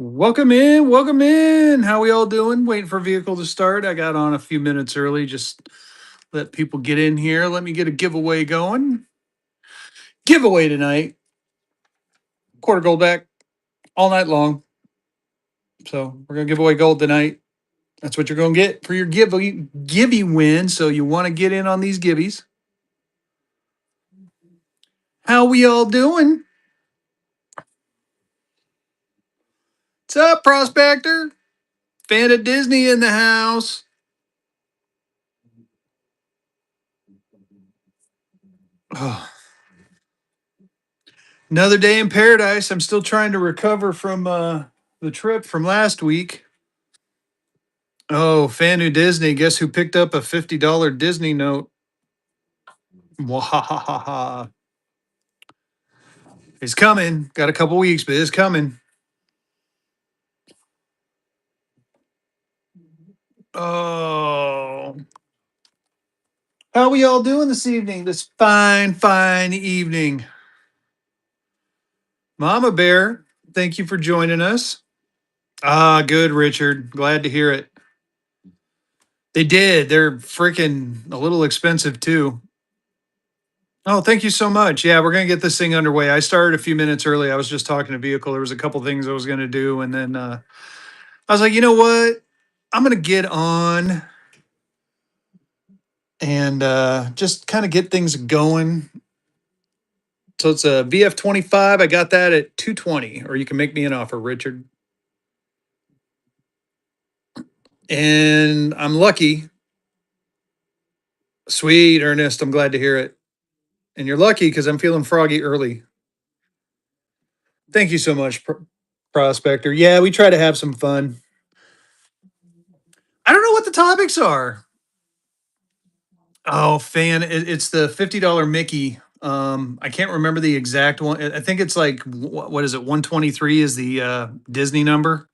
Welcome in, welcome in. How we all doing? Waiting for vehicle to start. I got on a few minutes early. Just let people get in here. Let me get a giveaway going. Giveaway tonight. Quarter gold back all night long. So we're gonna give away gold tonight. That's what you're gonna get for your gibby win. So you want to get in on these gibbies. How we all doing? What's up, prospector? Fan of Disney in the house. Oh, another day in paradise. I'm still trying to recover from the trip from last week. Oh, Fanu Disney. Guess who picked up a $50 Disney note? Wahahaha. It's coming. Got a couple weeks, but it's coming. Oh. How we all doing this evening? This fine, fine evening. Mama Bear, thank you for joining us. Ah, good, Richard. Glad to hear it. They did. They're freaking a little expensive too. Oh, thank you so much. Yeah, we're gonna get this thing underway. I started a few minutes early. I was just talking to vehicle. There was a couple things I was gonna do, and then I was like, you know what? I'm gonna get on and just kind of get things going. So it's a VF25. I got that at 220, or you can make me an offer, Richard. And I'm lucky. Sweet, Ernest. I'm glad to hear it. And you're lucky because I'm feeling froggy early. Thank you so much, Prospector. Yeah, we try to have some fun. I don't know what the topics are. Oh, it's the $50 Mickey. I can't remember the exact one. I think it's like what is it? 123 is the Disney number.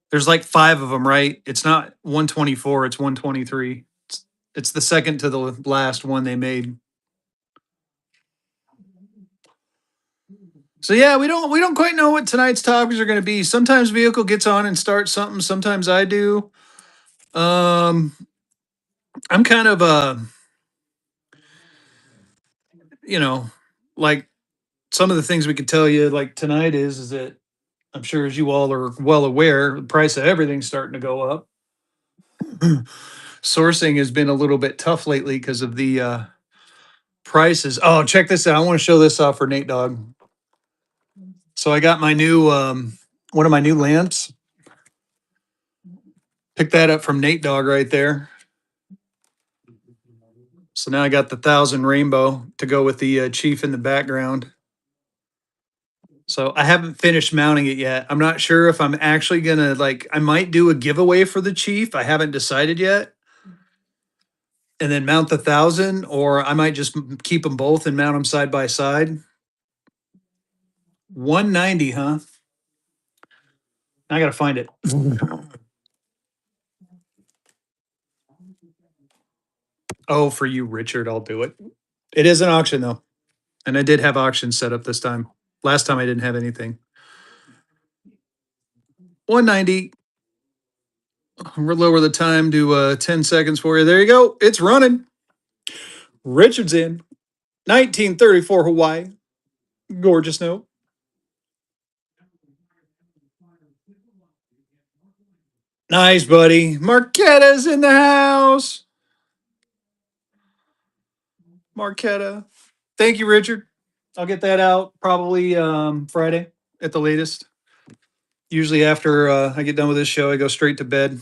There's like five of them, right? It's not 124. It's 123. It's the second to the last one they made. So yeah, we don't quite know what tonight's topics are going to be. Sometimes vehicle gets on and starts something. Sometimes I do. Um, I'm kind of you know, like some of the things we could tell you like tonight is that I'm sure as you all are well aware, the price of everything's starting to go up. Sourcing has been a little bit tough lately because of the prices. Oh, check this out. I want to show this off for Nate Dogg. So I got my new one of my new lamps. Picked that up from Nate Dogg right there. So now I got the 1,000 rainbow to go with the chief in the background. So I haven't finished mounting it yet. I'm not sure if I'm actually gonna like. I might do a giveaway for the chief. I haven't decided yet, and then mount the 1,000, or I might just keep them both and mount them side by side. 190, huh? I gotta find it. Oh, for you, Richard, I'll do it. It is an auction though, and I did have auctions set up this time. Last time I didn't have anything. 190. We'll lower the time to 10 seconds for you. There you go. It's running. Richard's in. 1934 Hawaii. Gorgeous note. Nice, buddy. Marquetta's in the house. Marquetta. Thank you, Richard. I'll get that out probably Friday at the latest. Usually after I get done with this show, I go straight to bed.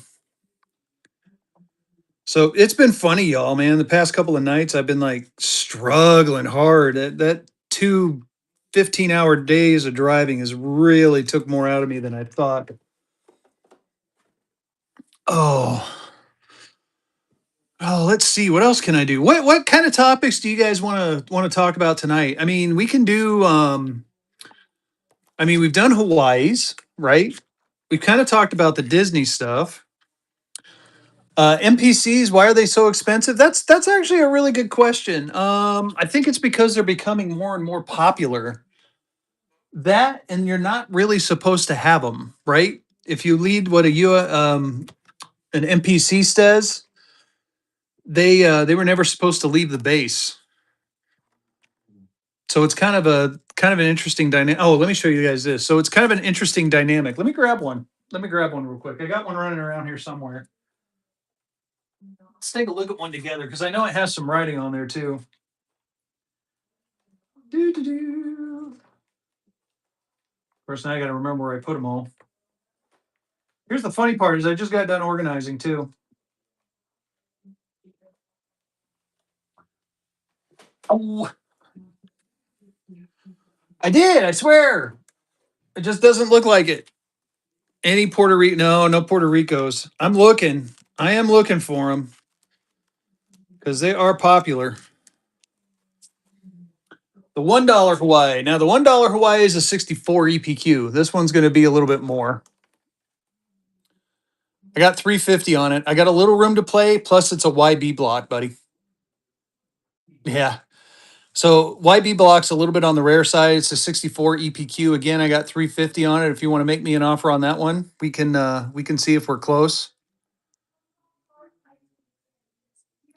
So it's been funny, y'all, man. The past couple of nights, I've been like struggling hard. That two 15-hour days of driving has really took more out of me than I thought. Oh, oh, let's see. What else can I do? What kind of topics do you guys want to talk about tonight? I mean, we can do I mean, we've done Hawaii's, right? We've kind of talked about the Disney stuff. NPCs, why are they so expensive? That's actually a really good question. I think it's because they're becoming more and more popular. That, and you're not really supposed to have them, right? If you lead what a an NPC says, they were never supposed to leave the base. So it's kind of an interesting dynamic. Oh, let me show you guys this. So it's kind of an interesting dynamic. Let me grab one. Let me grab one real quick. I got one running around here somewhere. Let's take a look at one together because I know it has some writing on there too. Doo-doo-doo. Of course, now I got to remember where I put them all. Here's the funny part: is I just got done organizing too. Oh, I did. I swear. It just doesn't look like it. Any Puerto Rico? No, no Puerto Ricos. I'm looking. I am looking for them because they are popular. The $1 Hawaii. Now the $1 Hawaii is a 64 EPQ. This one's going to be a little bit more. I got 350 on it. I got a little room to play. Plus, it's a YB block, buddy. Yeah. So YB block's a little bit on the rare side. It's a 64 EPQ. Again, I got 350 on it. If you want to make me an offer on that one, we can see if we're close.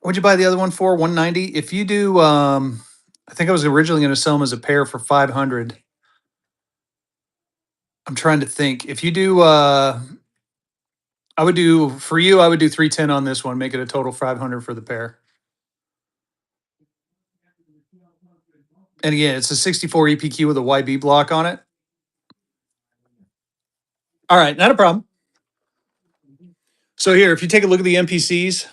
What'd you buy the other one for? 190. If you do, I think I was originally going to sell them as a pair for 500. I'm trying to think. If you do, I would do for you. I would do 310 on this one. Make it a total 500 for the pair. And again, it's a 64 EPQ with a YB block on it. All right, not a problem. So here, if you take a look at the NPCs,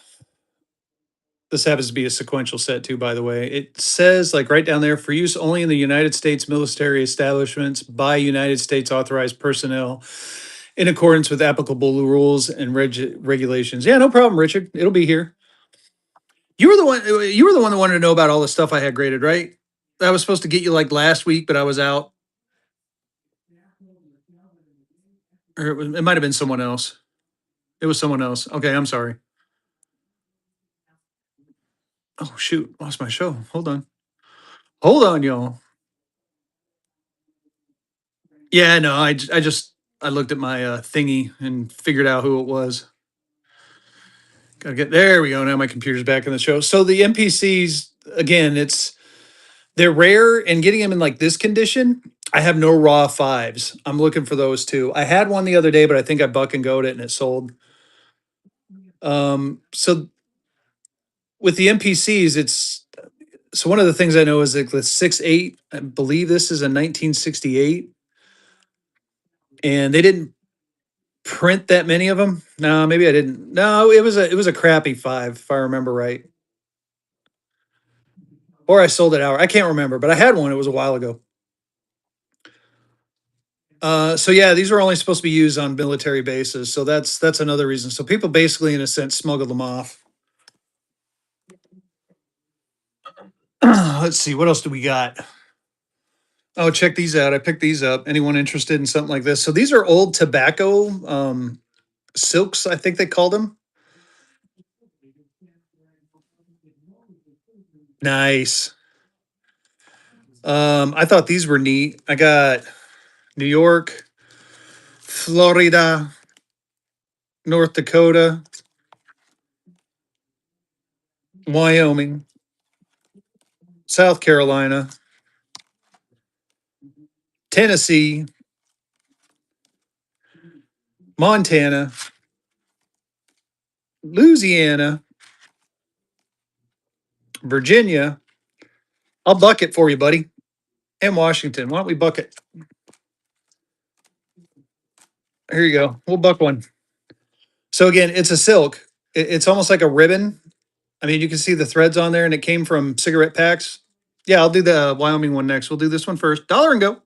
this happens to be a sequential set too, by the way. It says like right down there for use only in the United States military establishments by United States authorized personnel in accordance with applicable rules and regulations. Yeah, no problem, Richard. It'll be here. You were the one. You were the one that wanted to know about all the stuff I had graded, right? I was supposed to get you like last week, but I was out. Or it might have been someone else. It was someone else. Okay, I'm sorry. Oh shoot, lost my show. Hold on, y'all. Yeah, no, I just I looked at my thingy and figured out who it was. Gotta get there. We go. Now my computer's back in the show. So the NPCs again, they're rare, and getting them in like this condition. I have no raw fives. I'm looking for those too. I had one the other day, but I think I buck and goat it and it sold. So with the NPCs, it's so one of the things I know is like the 6.8. I believe this is a 1968, and they didn't print that many of them. No, maybe I didn't. No, it was a crappy five if I remember right, or I sold it out. I can't remember, but I had one. It was a while ago. So yeah, these were only supposed to be used on military bases, so that's another reason. So people basically, in a sense, smuggled them off. Let's see, what else do we got? Oh, check these out. I picked these up. Anyone interested in something like this? So these are old tobacco silks, I think they called them. Nice. I thought these were neat. I got New York, Florida, North Dakota, Wyoming, South Carolina, Tennessee, Montana, Louisiana, Virginia. I'll buck it for you, buddy. And Washington. Why don't we buck it? Here you go. We'll buck one. So again, it's a silk. It's almost like a ribbon. I mean, you can see the threads on there, and it came from cigarette packs. Yeah, I'll do the Wyoming one next. We'll do this one first. Dollar and go.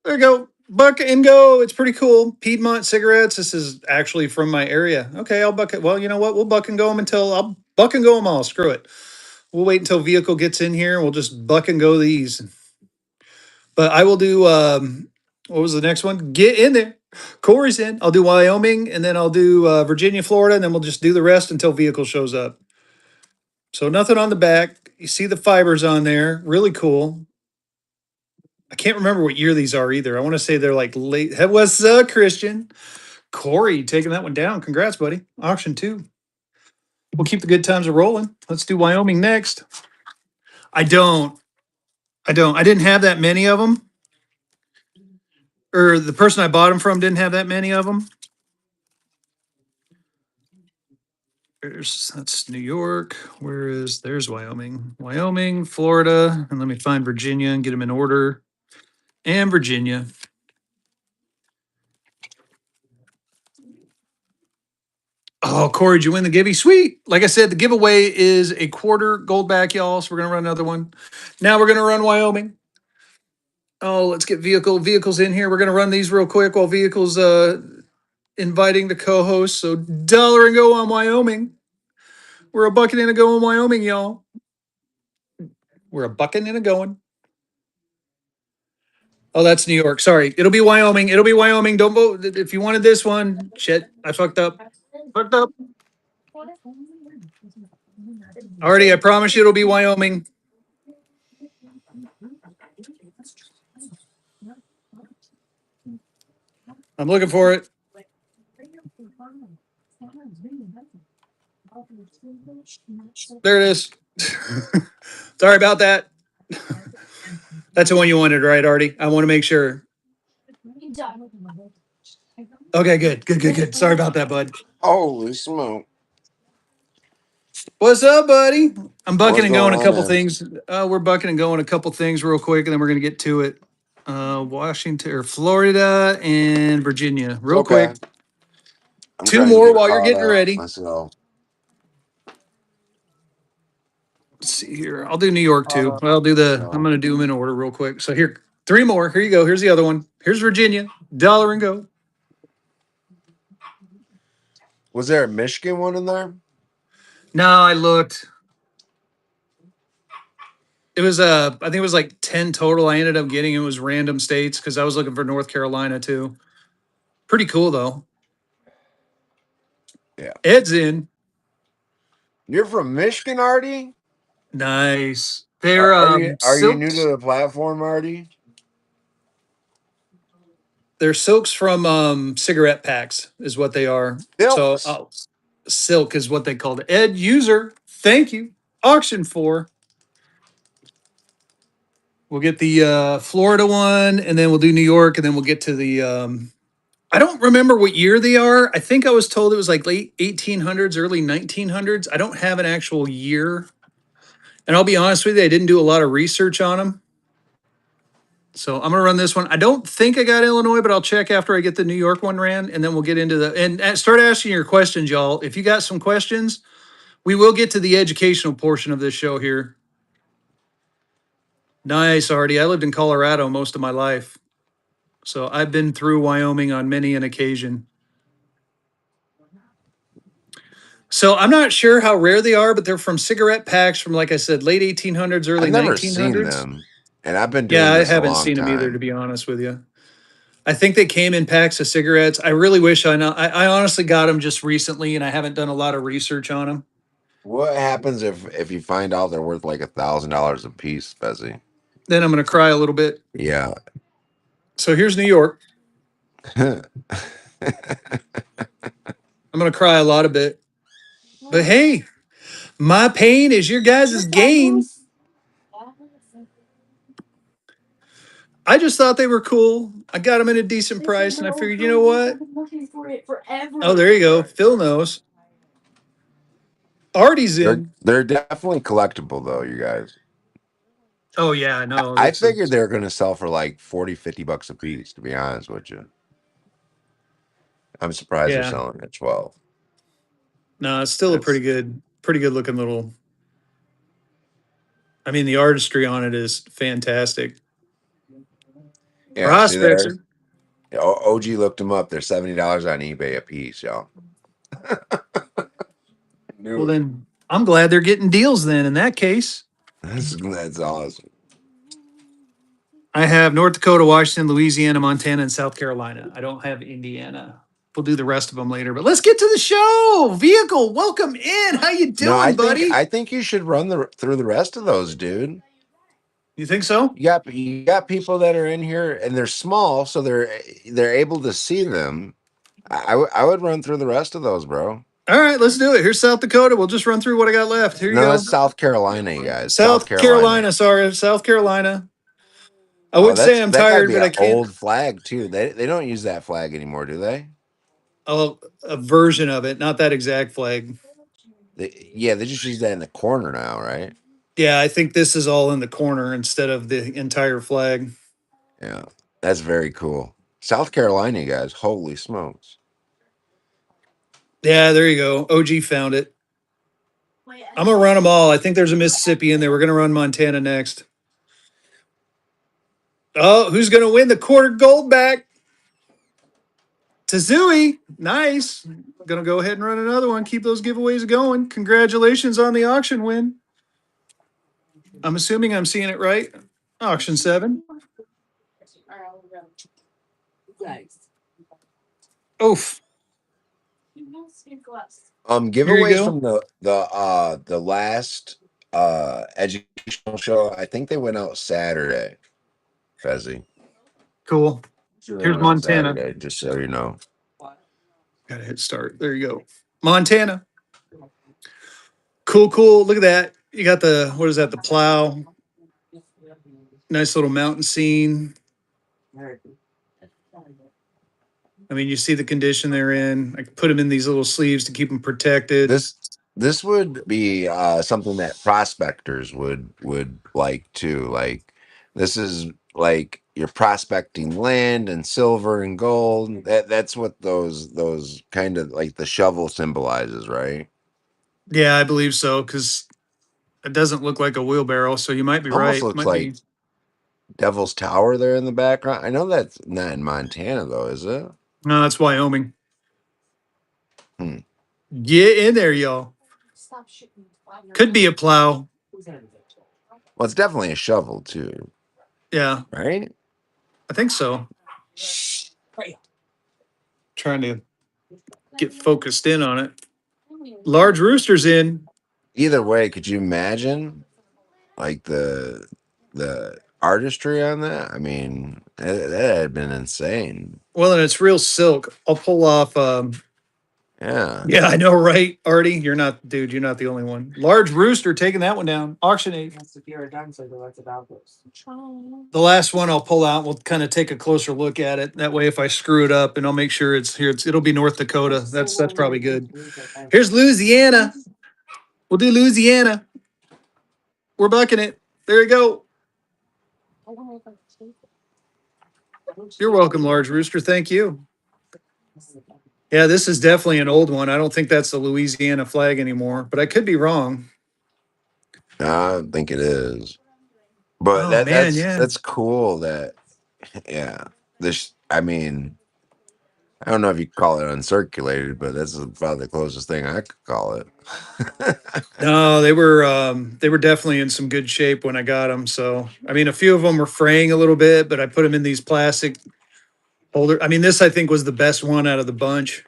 There you go. Buck and go. It's pretty cool. Piedmont cigarettes. This is actually from my area. Okay, I'll buck it. Well, you know what? We'll buck and go them until I'll buck and go them all. Screw it. We'll wait until vehicle gets in here. We'll just buck and go these. But I will do. What was the next one? Get in there. Corey's in. I'll do Wyoming, and then I'll do Virginia, Florida, and then we'll just do the rest until vehicle shows up. So nothing on the back. You see the fibers on there. Really cool. I can't remember what year these are either. I want to say they're like late. That was Christian. Corey taking that one down. Congrats, buddy. Auction two. We'll keep the good times a rolling. Let's do Wyoming next. I don't. I don't. I didn't have that many of them. Or the person I bought them from didn't have that many of them. That's New York. There's Wyoming, Wyoming, Florida, and let me find Virginia and get them in order. And Virginia. Oh, Corey, did you win the givey? Sweet. Like I said, the giveaway is a quarter gold back, y'all. So we're gonna run another one. Now we're gonna run Wyoming. Oh, let's get vehicles in here. We're gonna run these real quick while vehicles inviting the co-host. So dollar and go on Wyoming. We're a bucket and a go in Wyoming, y'all. We're a bucket and a going. Oh, that's New York. Sorry. It'll be Wyoming. It'll be Wyoming. Don't vote. If you wanted this one, shit, I fucked up. Fucked up. Already, I promise you it'll be Wyoming. I'm looking for it. There it is. Sorry about that. That's the one you wanted, right, Artie? I want to make sure. Okay, good. Sorry about that, bud. Holy smoke. What's up, buddy? I'm bucking What's and going going a on couple there? things. We're bucking and going a couple things real quick, and then we're gonna get to it. Washington or Florida and Virginia, real Okay. quick. I'm Two trying to more get while you're caught getting up ready. myself. Let's see here. I'll do New York too. Well, I'll do the. I'm So, gonna do them in order real quick. So here, three more. Here you go. Here's the other one. Here's Virginia. Dollar and go. was there a Michigan one in there? No, I looked. It was I think it was like 10 total. I ended up getting it was random states because I was looking for North Carolina too. Pretty cool though. Yeah. Ed's in. You're from Michigan, Artie? Nice. They're Are you new silks. to the platform, Artie? They're silks from cigarette packs is what they are. So Silks. silk is what they called it. Ed user. Thank you. Auction for. We'll get the Florida one, and then we'll do New York, and then we'll get to the. I don't remember what year they are. I think I was told it was like late 1800s, early 1900s. I don't have an actual year, and I'll be honest with you, I didn't do a lot of research on them. So I'm gonna run this one. I don't think I got Illinois, but I'll check after I get the New York one ran, and then we'll get into the and start asking your questions, y'all. If you got some questions, we will get to the educational portion of this show here. Nice, Artie. I lived in Colorado most of my life. So I've been through Wyoming on many an occasion. So I'm not sure how rare they are, but they're from cigarette packs from, like I said, late 1800s, I've early never seen 1900s. them, and I've been Yeah, doing I this a haven't long seen them either, to time. be honest with you. I think they came in packs of cigarettes. I really wish I know. I honestly got them just recently, and I haven't done a lot of research on them. What happens if you find out they're worth like $1,000 a piece, Fezzy? Then I'm going to cry a little bit. Yeah. So here's New York. I'm going to cry a lot of bit. But hey, my pain is your guys' gain. I just thought they were cool. I got them at a decent price, and I figured, you know what? Oh, there you go. Phil knows. Artie's they're in. they're definitely collectible though, you guys. Oh yeah, I know. I It's a, figured they're going to sell for like 40, $50 a piece, to be honest with you. I'm surprised they're yeah. selling at 12. No, it's still a That's pretty good looking little. I mean, the artistry on it is fantastic. yeah, see there. Prospector. OG looked them up. They're $70 on eBay a piece, y'all. Well, Knew it. then I'm glad they're getting deals. Then in that case, That's awesome. I have North Dakota, Washington, Louisiana, Montana, and South Carolina. I don't have Indiana. We'll do the rest of them later. But let's get to the show. Vehicle, welcome in. How you No, I doing, think buddy? I think you should run through the rest of those, dude. You think so? You got people that are in here and they're small, so they're able to see them. I would run through the rest of those, bro. All right, let's do it. Here's South Dakota. We'll just run through what I got left. Here you No, go. that's South Carolina, you guys. South South Carolina. Carolina. Sorry, South Carolina. I Oh, would say I'm that got to tired, be but an I can't. old flag too. They don't use that flag anymore, do they? Oh, a version of it, not that exact flag. Yeah, they just use that in the corner now, right? Yeah, I think this is all in the corner instead of the entire flag. Yeah, that's very cool. South Carolina, you guys. Holy smokes! Yeah, there you go. OG found it. I'm gonna run them all. I think there's a Mississippi in there. We're gonna run Montana next. Oh, who's gonna win the quarter gold back? Tazui. Nice. Gonna go ahead and run another one. Keep those giveaways going. Congratulations on the auction win. I'm assuming I'm seeing it right. Auction 7. Oof. Here you Giveaways go. from the last educational show. I think they went out Saturday. Fezzy. Cool. Sure, they Here's went out Montana. Saturday. Just so you know. Gotta hit start. There you go. Montana. Cool, cool. Look at that. You got the, what is that? The plow. Nice little mountain scene. I mean, you see the condition they're in. I put them in these little sleeves to keep them protected. This this would be something that prospectors would like too. Like this is like you're prospecting land and silver and gold. That's what those kind of like the shovel symbolizes, right? Yeah, I believe so because it doesn't look like a wheelbarrow. So you might be Almost right. looks Might like be. Devil's Tower there in the background. I know that's not in Montana though, is it? No, that's Wyoming. Hmm. Get in there, y'all. Could be a plow. Well, it's definitely a shovel too, Yeah, right? I think so. Trying to get focused in on it. Large rooster's in. Either way, could you imagine like the artistry on that? I mean, that had been insane. Well, and it's real silk. I'll pull off. Yeah, Yeah, I know, right, Artie? You're not, dude. You're not the only one. Large rooster taking that one down. Auction 8. The last one I'll pull out. We'll kind of take a closer look at it. That way, if I screw it up, and I'll make sure it's here. It'll be North Dakota. That's probably good. Here's Louisiana. We'll do Louisiana. We're bucking it. There you go. You're welcome, large rooster. Thank you. Yeah, this is definitely an old one. I don't think that's the Louisiana flag anymore, but I could be wrong. I think it is. But Oh man, yeah. that's cool. That yeah. This I mean, I don't know if you call it uncirculated, but that's about the closest thing I could call it. No, they were definitely in some good shape when I got them. So I mean, a few of them were fraying a little bit, but I put them in these plastic holder. I mean, this I think was the best one out of the bunch.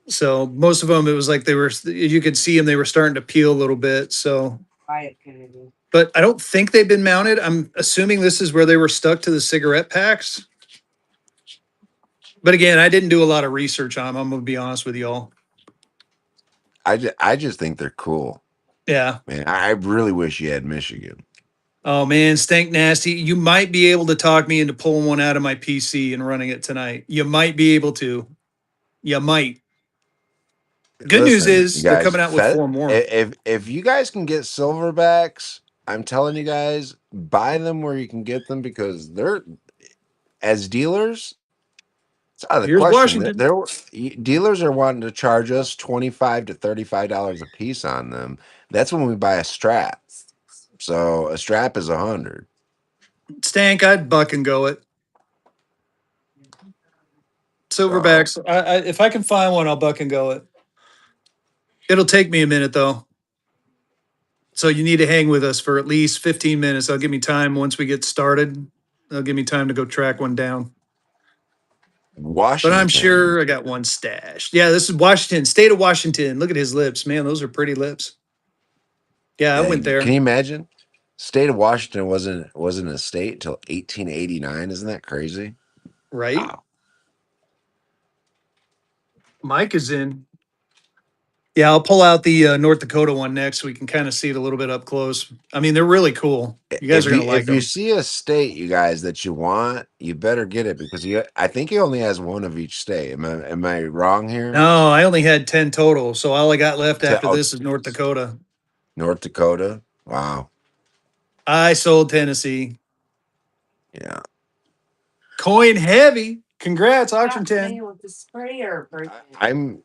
So most of them, it was like they were. You could see them; they were starting to peel a little bit. So, but I don't think they've been mounted. I'm assuming this is where they were stuck to the cigarette packs. But again, I didn't do a lot of research on them. I'm gonna be honest with y'all. I just think they're cool. Yeah. Man, I really wish you had Michigan. Oh man, stank nasty. You might be able to talk me into pulling one out of my PC and running it tonight. You might be able to. You might. Good news Listen, you is they're guys, coming out with 4 more. if you guys can get silverbacks, I'm telling you guys, buy them where you can get them because they're as dealers, it's out of the Here's question. Washington. Dealers are wanting to charge us $25 to $35 a piece on them. That's when we buy a strap. So a strap is 100. Stank, I'd buck and go it. So Silverbacks. If I can find one, I'll buck and go it. It'll take me a minute though. So you need to hang with us for at least 15 minutes. That'll give me time once we get started. That'll give me time to go track one down. But I'm Washington. sure I got one stashed. Yeah, this is Washington, state of Washington. Look at his lips, man. Those are pretty lips. Yeah, I went Can there. you imagine? State of Washington wasn't a state till 1889. Isn't that crazy? Right? Wow. Mike is in. Yeah, I'll pull out the North Dakota one next so we can kind of see it a little bit up close. I mean, they're really cool. You guys are going to like If you them. see a state, you guys, that you want, you better get it because I think he only has one of each state. Am I wrong here? No, I only had 10 total. So all I got left after Oh, this is North Dakota. North Dakota. Wow. I sold Tennessee. Yeah. Coin heavy. Congrats, auction 10. I'm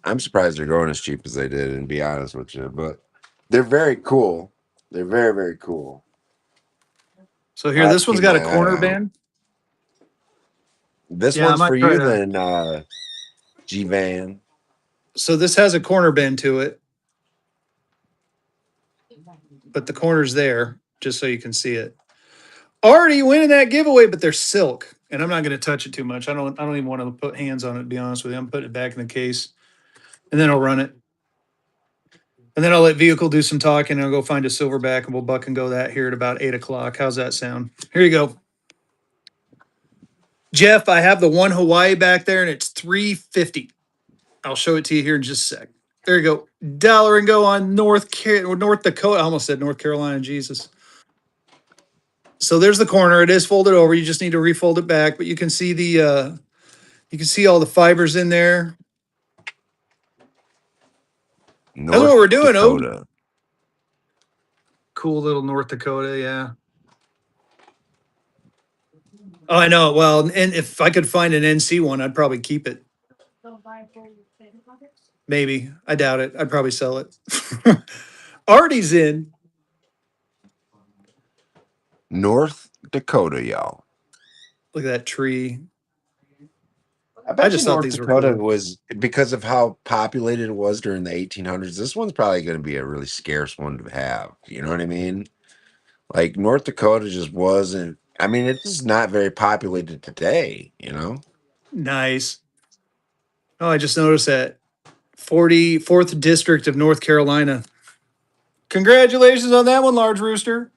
I'm surprised they're going as cheap as they did, and be honest with you, but they're very cool. They're very, very cool. So I here, have to this one's keep got a my eye corner out. band. This Yeah, I one's for might try you to. then, G Van. So this has a corner bend to it, but the corner's there just so you can see it. Already winning that giveaway, but they're silk, and I'm not going to touch it too much. I don't even want to put hands on it. To be honest with you, I'm putting it back in the case, and then I'll run it, and then I'll let vehicle do some talking, and I'll go find a silverback, and we'll buck and go that here at about 8 o'clock. How's that sound? Here you go, Jeff. I have the one Hawaii back there, and it's 350. I'll show it to you here in just a sec. There you go. Dollar and go on North Dakota. I almost said North Carolina. Jesus. So there's the corner. It is folded over. You just need to refold it back, but you can see the you can see all the fibers in there. That's what North we're doing, oh. Dakota. Cool little North Dakota, yeah. Oh, I know. Well, and if I could find an NC one, I'd probably keep it. Maybe. I doubt it. I'd probably sell it. Artie's in. North Dakota, y'all. Look at that tree. I I bet you just thought North these were Dakota cool. was because of how populated it was during the 1800s. This one's probably going to be a really scarce one to have. You know what I mean? Like North Dakota just wasn't. I mean, it's just not very populated today. You know. Nice. Oh, I just noticed that 44th District of North Carolina. Congratulations on that one, Large Rooster.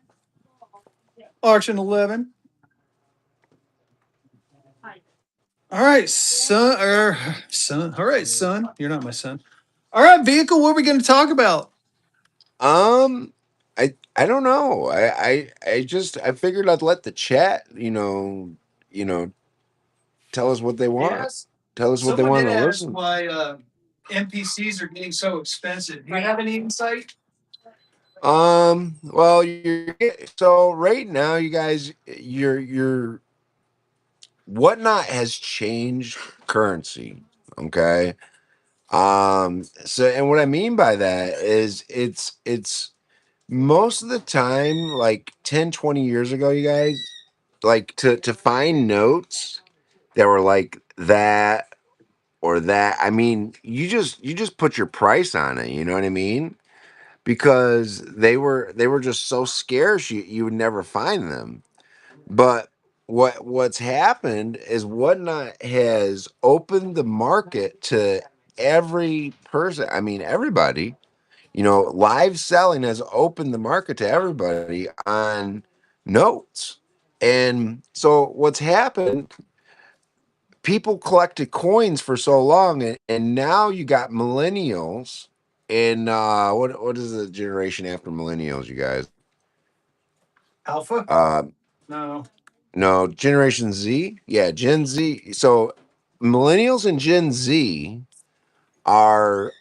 Auction 11. All right, son. Son. All right, son. You're not my son. All right, vehicle. What are we going to talk about? Um, I don't know. I figured I'd let the chat. You know, tell us what they want. Yes. Tell us what they Someone want did to ask listen. why NPCs are getting so expensive. Do you have any insight? Well, so right now, you guys, your whatnot has changed currency. Okay. So, and what I mean by that is it's most of the time, like 10, 20 years ago, you guys, like to find notes that were like that or that. I mean, you just put your price on it. You know what I mean? Because they were just so scarce, you would never find them. But what's happened is Whatnot has opened the market to every person. I mean, everybody. Live selling has opened the market to everybody on notes. And so what's happened, people collected coins for so long, and now you got millennials and what is the generation after millennials, you guys? Alpha? Uh No. no, Generation Z. Yeah, Gen Z. So millennials and Gen Z are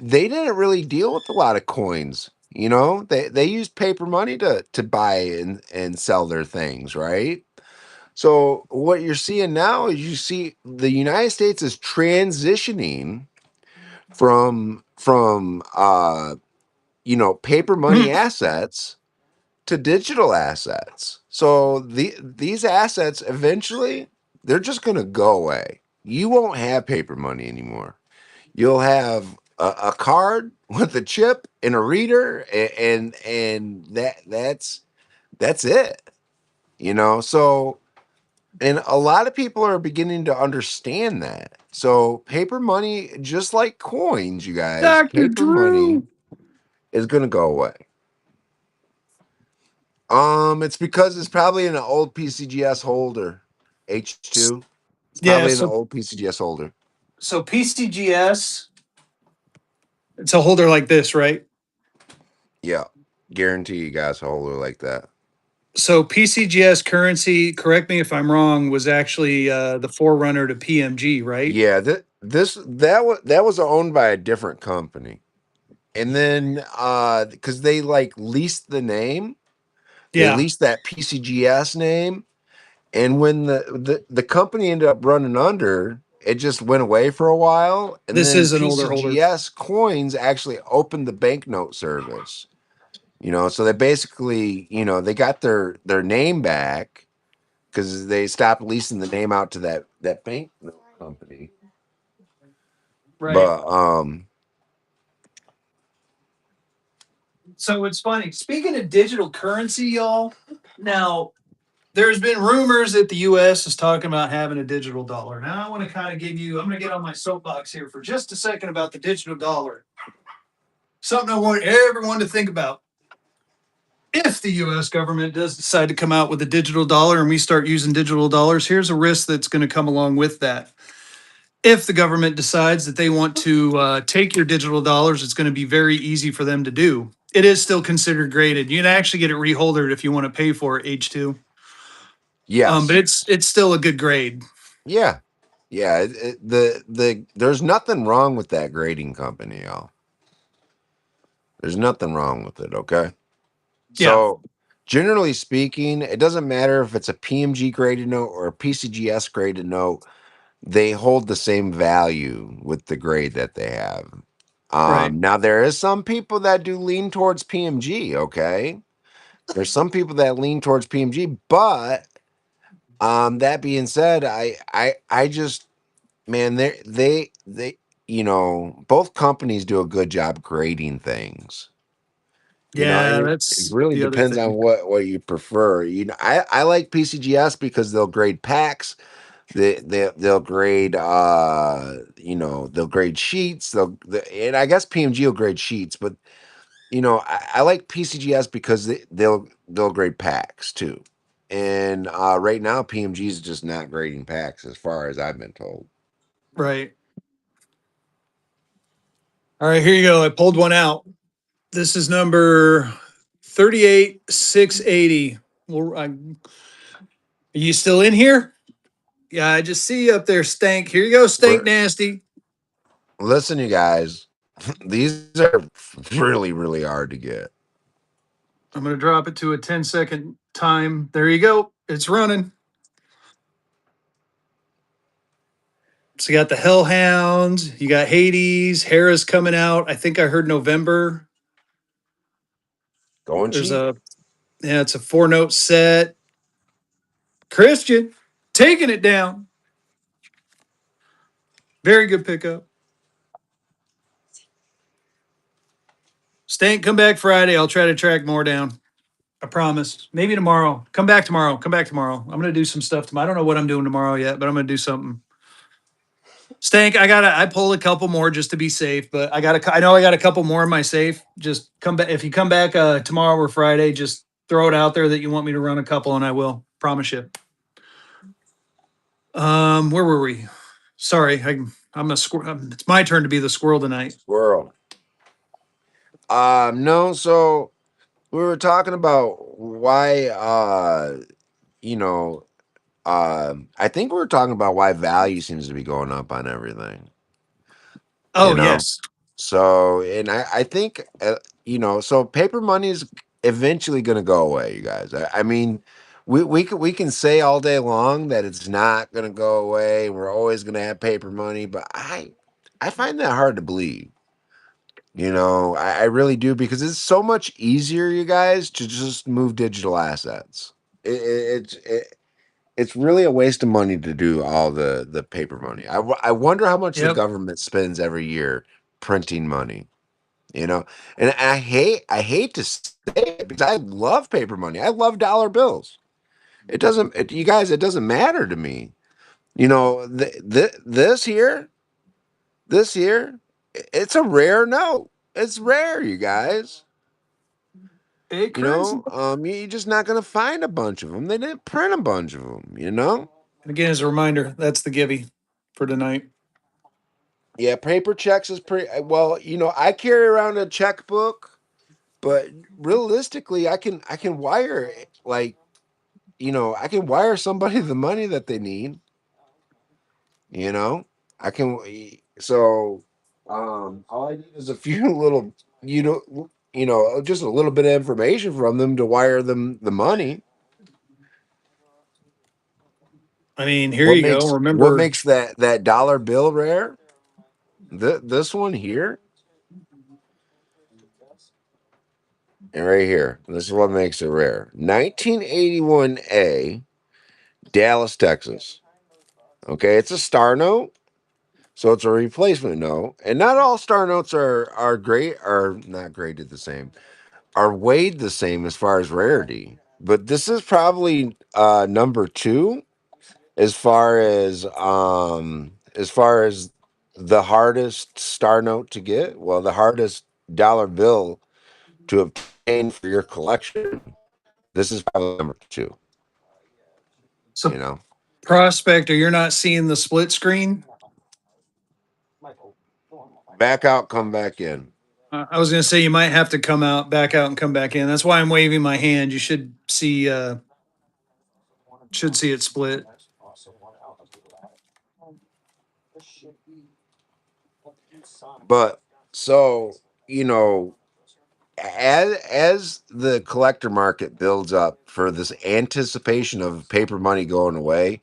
they didn't really deal with a lot of coins. They used paper money to buy and sell their things, right? So what you're seeing now is you see the United States is transitioning from paper money assets to digital assets. So these assets eventually they're just going to go away. You won't have paper money anymore. You'll have a card with a chip and a reader, and that's it. So And a lot of people are beginning to understand that. So paper money, just like coins, you guys, Dr. paper money Drew. is going to go away. It's because it's probably in an old PCGS holder. H2. It's Yeah, probably in an old PCGS holder. so PCGS, it's a holder like this, right? Yeah. Guarantee you guys a holder like that. So PCGS currency, correct me if I'm wrong, was actually the forerunner to PMG, right? Yeah, that was owned by a different company. And then because they like leased the name, they Yeah, leased that PCGS name. And when the company ended up running under, it just went away for a while. And this then is an older holder. PCGS Coins actually opened the banknote service. So they basically, they got their name back because they stopped leasing the name out to that banknote company. Right. But So it's funny. Speaking of digital currency, y'all, now there's been rumors that the US is talking about having a digital dollar. Now I want to kind of I'm going to get on my soapbox here for just a second about the digital dollar. Something I want everyone to think about. If the US government does decide to come out with a digital dollar and we start using digital dollars, here's a risk that's going to come along with that. If the government decides that they want to take your digital dollars, it's going to be very easy for them to do. It is still considered graded. You can actually get it reholdered if you want to pay for it, H2. But yes, it's still a good grade. yeah, yeah. There's nothing wrong with that grading company, y'all. There's nothing wrong with it. Okay. Yeah, So, generally speaking, it doesn't matter if it's a PMG graded note or a PCGS graded note, they hold the same value with the grade that they have. right. Now, there is some people that do lean towards PMG, okay? There's some people that lean towards PMG, but that being said, I just, man, both companies do a good job grading things. Yeah, It that's really the other depends on thing. what you prefer. I like PCGS because they'll grade packs. They'll grade they'll grade sheets. And I guess PMG will grade sheets, but I like PCGS because they'll grade packs too. And right now PMG is just not grading packs as far as I've been told. Right. All right, here you go. I pulled one out. This is number 38680. Well, are you still in here? Yeah, I just see you up there, Stank. Here you go, Stank We're, Nasty. Listen, you guys, these are really really hard to get. I'm going to drop it to a 10-second time. There you go. It's running. So you got the Hellhounds, you got Hades, Hera's coming out. I think I heard November. Going There's cheap. yeah, it's a 4 note set. Christian taking it down. Very good pickup. Stank, come back Friday. I'll try to track more down. I promise. Maybe tomorrow. Come back tomorrow. Come back tomorrow. I'm gonna do some stuff tomorrow. I don't know what I'm doing tomorrow yet, but I'm gonna do something. Stank, I pulled a couple more just to be safe, but I know I got a couple more in my safe. Just come back if you come back tomorrow or Friday, just throw it out there that you want me to run a couple and I will. Promise you. Where were we? Sorry, I'm a squirrel. It's my turn to be the squirrel tonight. Squirrel. No, so we were talking about why you know I think we were talking about why value seems to be going up on everything, you Oh know. yes. So, and I think so paper money is eventually going to go away, you guys. I mean, we can say all day long that it's not going to go away. We're always going to have paper money, but I find that hard to believe. I really do because it's so much easier, you guys, to just move digital assets. It's really a waste of money to do all the paper money. I wonder how much the Yep. government spends every year printing money. You know, and I hate to say it because I love paper money. I love dollar bills. It doesn't, you guys. It doesn't matter to me. You know, this here, it's a rare note. It's rare, you guys. Hey, You Chris. know, you're just not gonna find a bunch of them. They didn't print a bunch of them. You know. And again, as a reminder, that's the givey for tonight. Yeah, paper checks is pretty well. You know, I carry around a checkbook, but realistically, I can wire like I can wire somebody the money that they need. You know, I can. So, all I need is a few little, just a little bit of information from them to wire them the money. I mean, here What you go. makes what Remember, makes that dollar bill rare? This one here and right here. This is what makes it rare. 1981A, Dallas, Texas. Okay, it's a star note. So it's a replacement note, and not all star notes are not graded the same, are weighed the same as far as rarity. But this is probably number two as far as the hardest star note to get. Well, the hardest dollar bill to obtain for your collection. This is probably number two. You so know, prospector, you're not seeing the split screen. back out, come back in. I was going to say you might have to come out, back out, and come back in. That's why I'm waving my hand. You should see it split. But so you know, as the collector market builds up for this anticipation of paper money going away,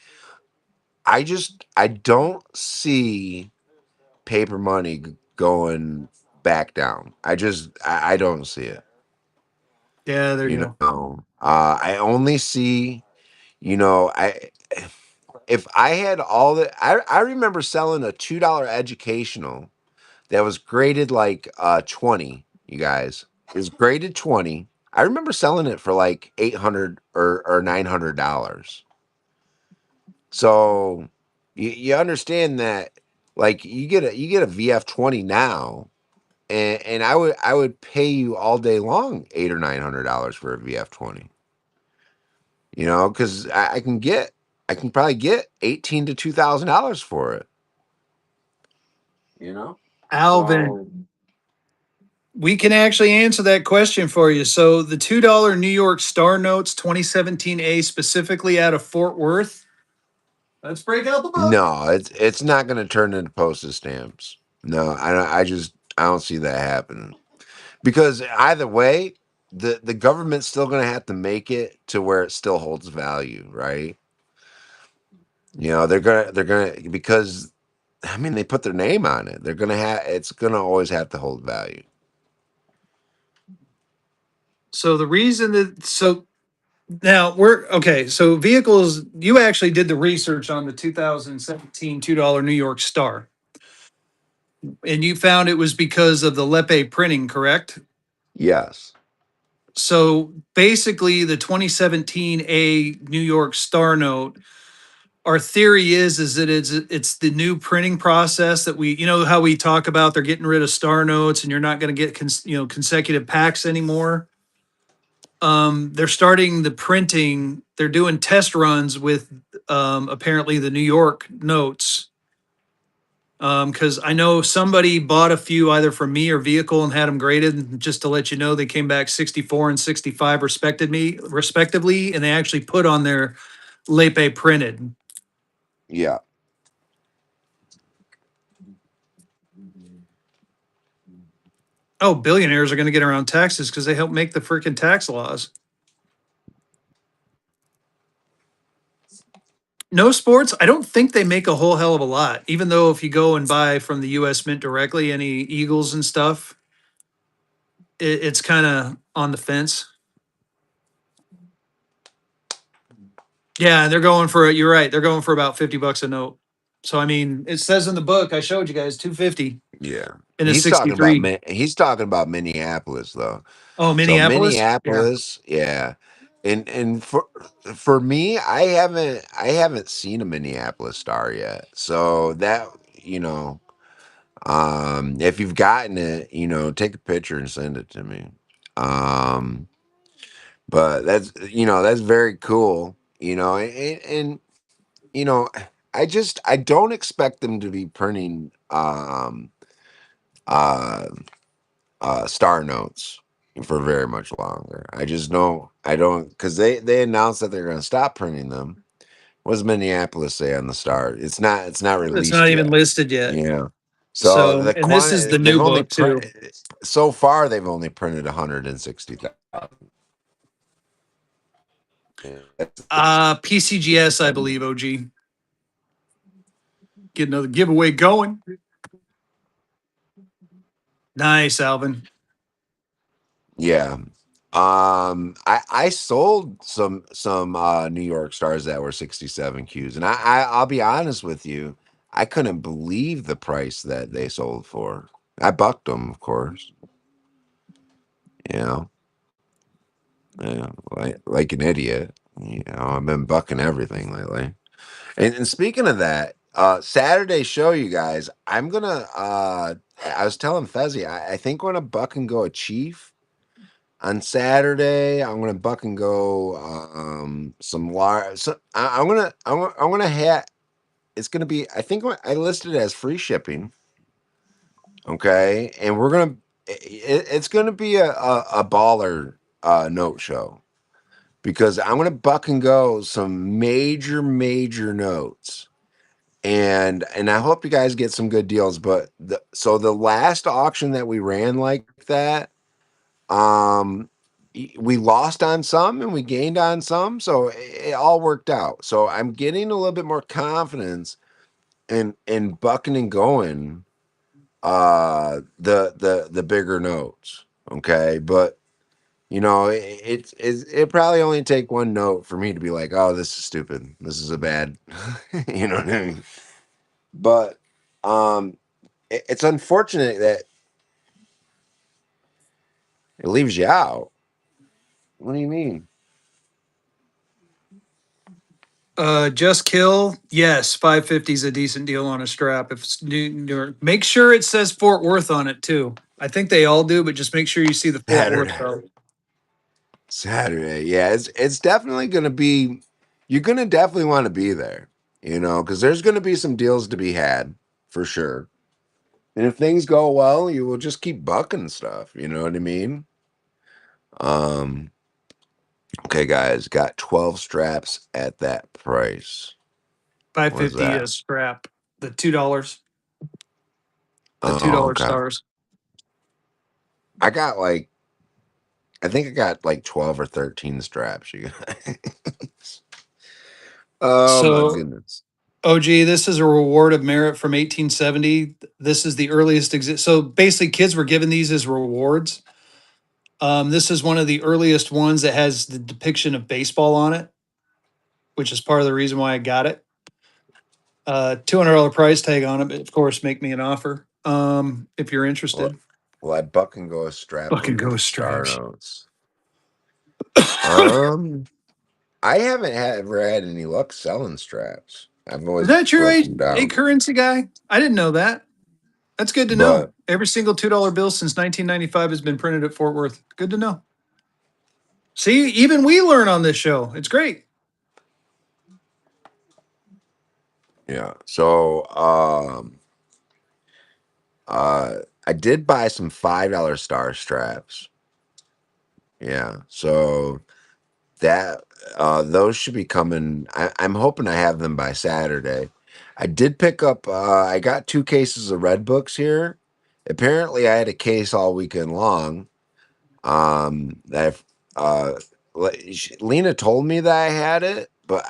I don't see paper money going back down. I don't see it. Yeah, there you You go. know, I only see I if I had all the I remember selling a $2 educational that was graded like 20, you guys. It was graded 20. I remember selling it for like 800 or $900. So you understand that like you get a VF20 now, and I would pay you all day long $800 or $900 for a VF20. You know, because I can probably get 18 to $2,000 for it. You know, Alvin, so we can actually answer that question for you. So the $2 New York Star Notes 2017A specifically out of Fort Worth. Let's break out the book. no, it's not going to turn into postage stamps. No, I don't see that happening because either way, the government's still going to have to make it to where it still holds value, right? You know, they're gonna because I mean they put their name on it. They're gonna have it's gonna always have to hold value. So the reason that so now we're okay. So vehicles, you actually did the research on the 2017 $2 New York Star, and you found it was because of the Lepe printing, correct? Yes. So basically, the 2017 A New York Star Note, our theory is that it's the new printing process that we, how we talk about they're getting rid of Star Notes and you're not going to get consecutive packs anymore. They're starting the printing. They're doing test runs with apparently the New York notes. Because I know somebody bought a few either from me or Vehicle and had them graded. And just to let you know, they came back 64 and 65 respectively, and they actually put on their Lepe printed. Yeah. Oh, billionaires are going to get around taxes because they help make the freaking tax laws. No sports. I don't think they make a whole hell of a lot. Even though if you go and buy from the U.S. Mint directly, any Eagles and stuff, it's kind of on the fence. Yeah, they're going for it. You're right. They're going for about $50 a note. So I mean, it says in the book I showed you guys 250 Yeah. in a 63. He's talking about Minneapolis though. Oh, So Minneapolis. Yeah. Minneapolis, yeah. and for me, I haven't seen a Minneapolis Star yet. So that, you know, if you've gotten it, you know, take a picture and send it to me. Um, but that's, you know, that's very cool. You know, and you know, I don't expect them to be printing uh star notes for very much longer. I just know I don't, because they announced that they're going to stop printing them. What does Minneapolis say on the star? It's not It's released not even yet. listed yet. Yeah. So So, the and this is quantity the they've new only book too. so far they've only printed 160,000. That's PCGS, I believe, OG. Get another giveaway going. Nice, Alvin. yeah. I sold some New York stars that were 67 Qs, and I'll be honest with you, I couldn't believe the price that they sold for. I bucked them, of course. You know, yeah, like an idiot. You know, I've been bucking everything lately. And speaking of that, Saturday show, you guys, I'm gonna. I was telling Fezzy, I think we're gonna buck and go a chief on Saturday. I'm gonna buck and go some large. So I'm gonna have. It's gonna be. I think I listed it as free shipping. Okay, and we're gonna. It's gonna be a baller note show because I'm gonna buck and go some major notes, and I hope you guys get some good deals. But so the last auction that we ran like that, um, we lost on some and we gained on some, so it all worked out. So I'm getting a little bit more confidence in bucking and going the bigger notes. Okay, but you know, it probably only take one note for me to be like, oh, this is stupid. This is a bad, you know what I mean? But um, it's unfortunate that it leaves you out. What do you mean? Just kill. Yes, 550 is a decent deal on a strap. If it's new, make sure it says Fort Worth on it too. I think they all do, but just make sure you see the Fort Worth Saturday, though. Saturday. Yeah, it's definitely gonna be. You're gonna definitely want to be there, you know, because there's gonna be some deals to be had for sure. And if things go well, you will just keep bucking stuff. You know what I mean? Um. Okay, guys, got 12 straps at that price. What is 550 that? a strap. The $2, the Oh, $2 okay. stars. I got like I think I got like 12 or 13 straps, you guys. Oh my So goodness. OG, this is a reward of merit from 1870. This is the earliest exist. So basically, kids were given these as rewards. This is one of the earliest ones that has the depiction of baseball on it, which is part of the reason why I got it. $200 price tag on it, but of course, make me an offer if you're Well, interested. well, I buck and go a strap Fucking of ghost star straps. notes. Um, I haven't ever had any luck selling straps. I've Is always that your broke A, them A down. currency guy? I didn't know that. That's good to know. But Every single $2 bill since 1995 has been printed at Fort Worth. Good to know. See, even we learn on this show. It's great. yeah, so I did buy some $5 star straps. Yeah, so that those should be coming. I'm hoping I have them by Saturday. I did pick up. I got 2 cases of Red Books here. Apparently, I had a case all weekend long. That Lena told me that I had it, but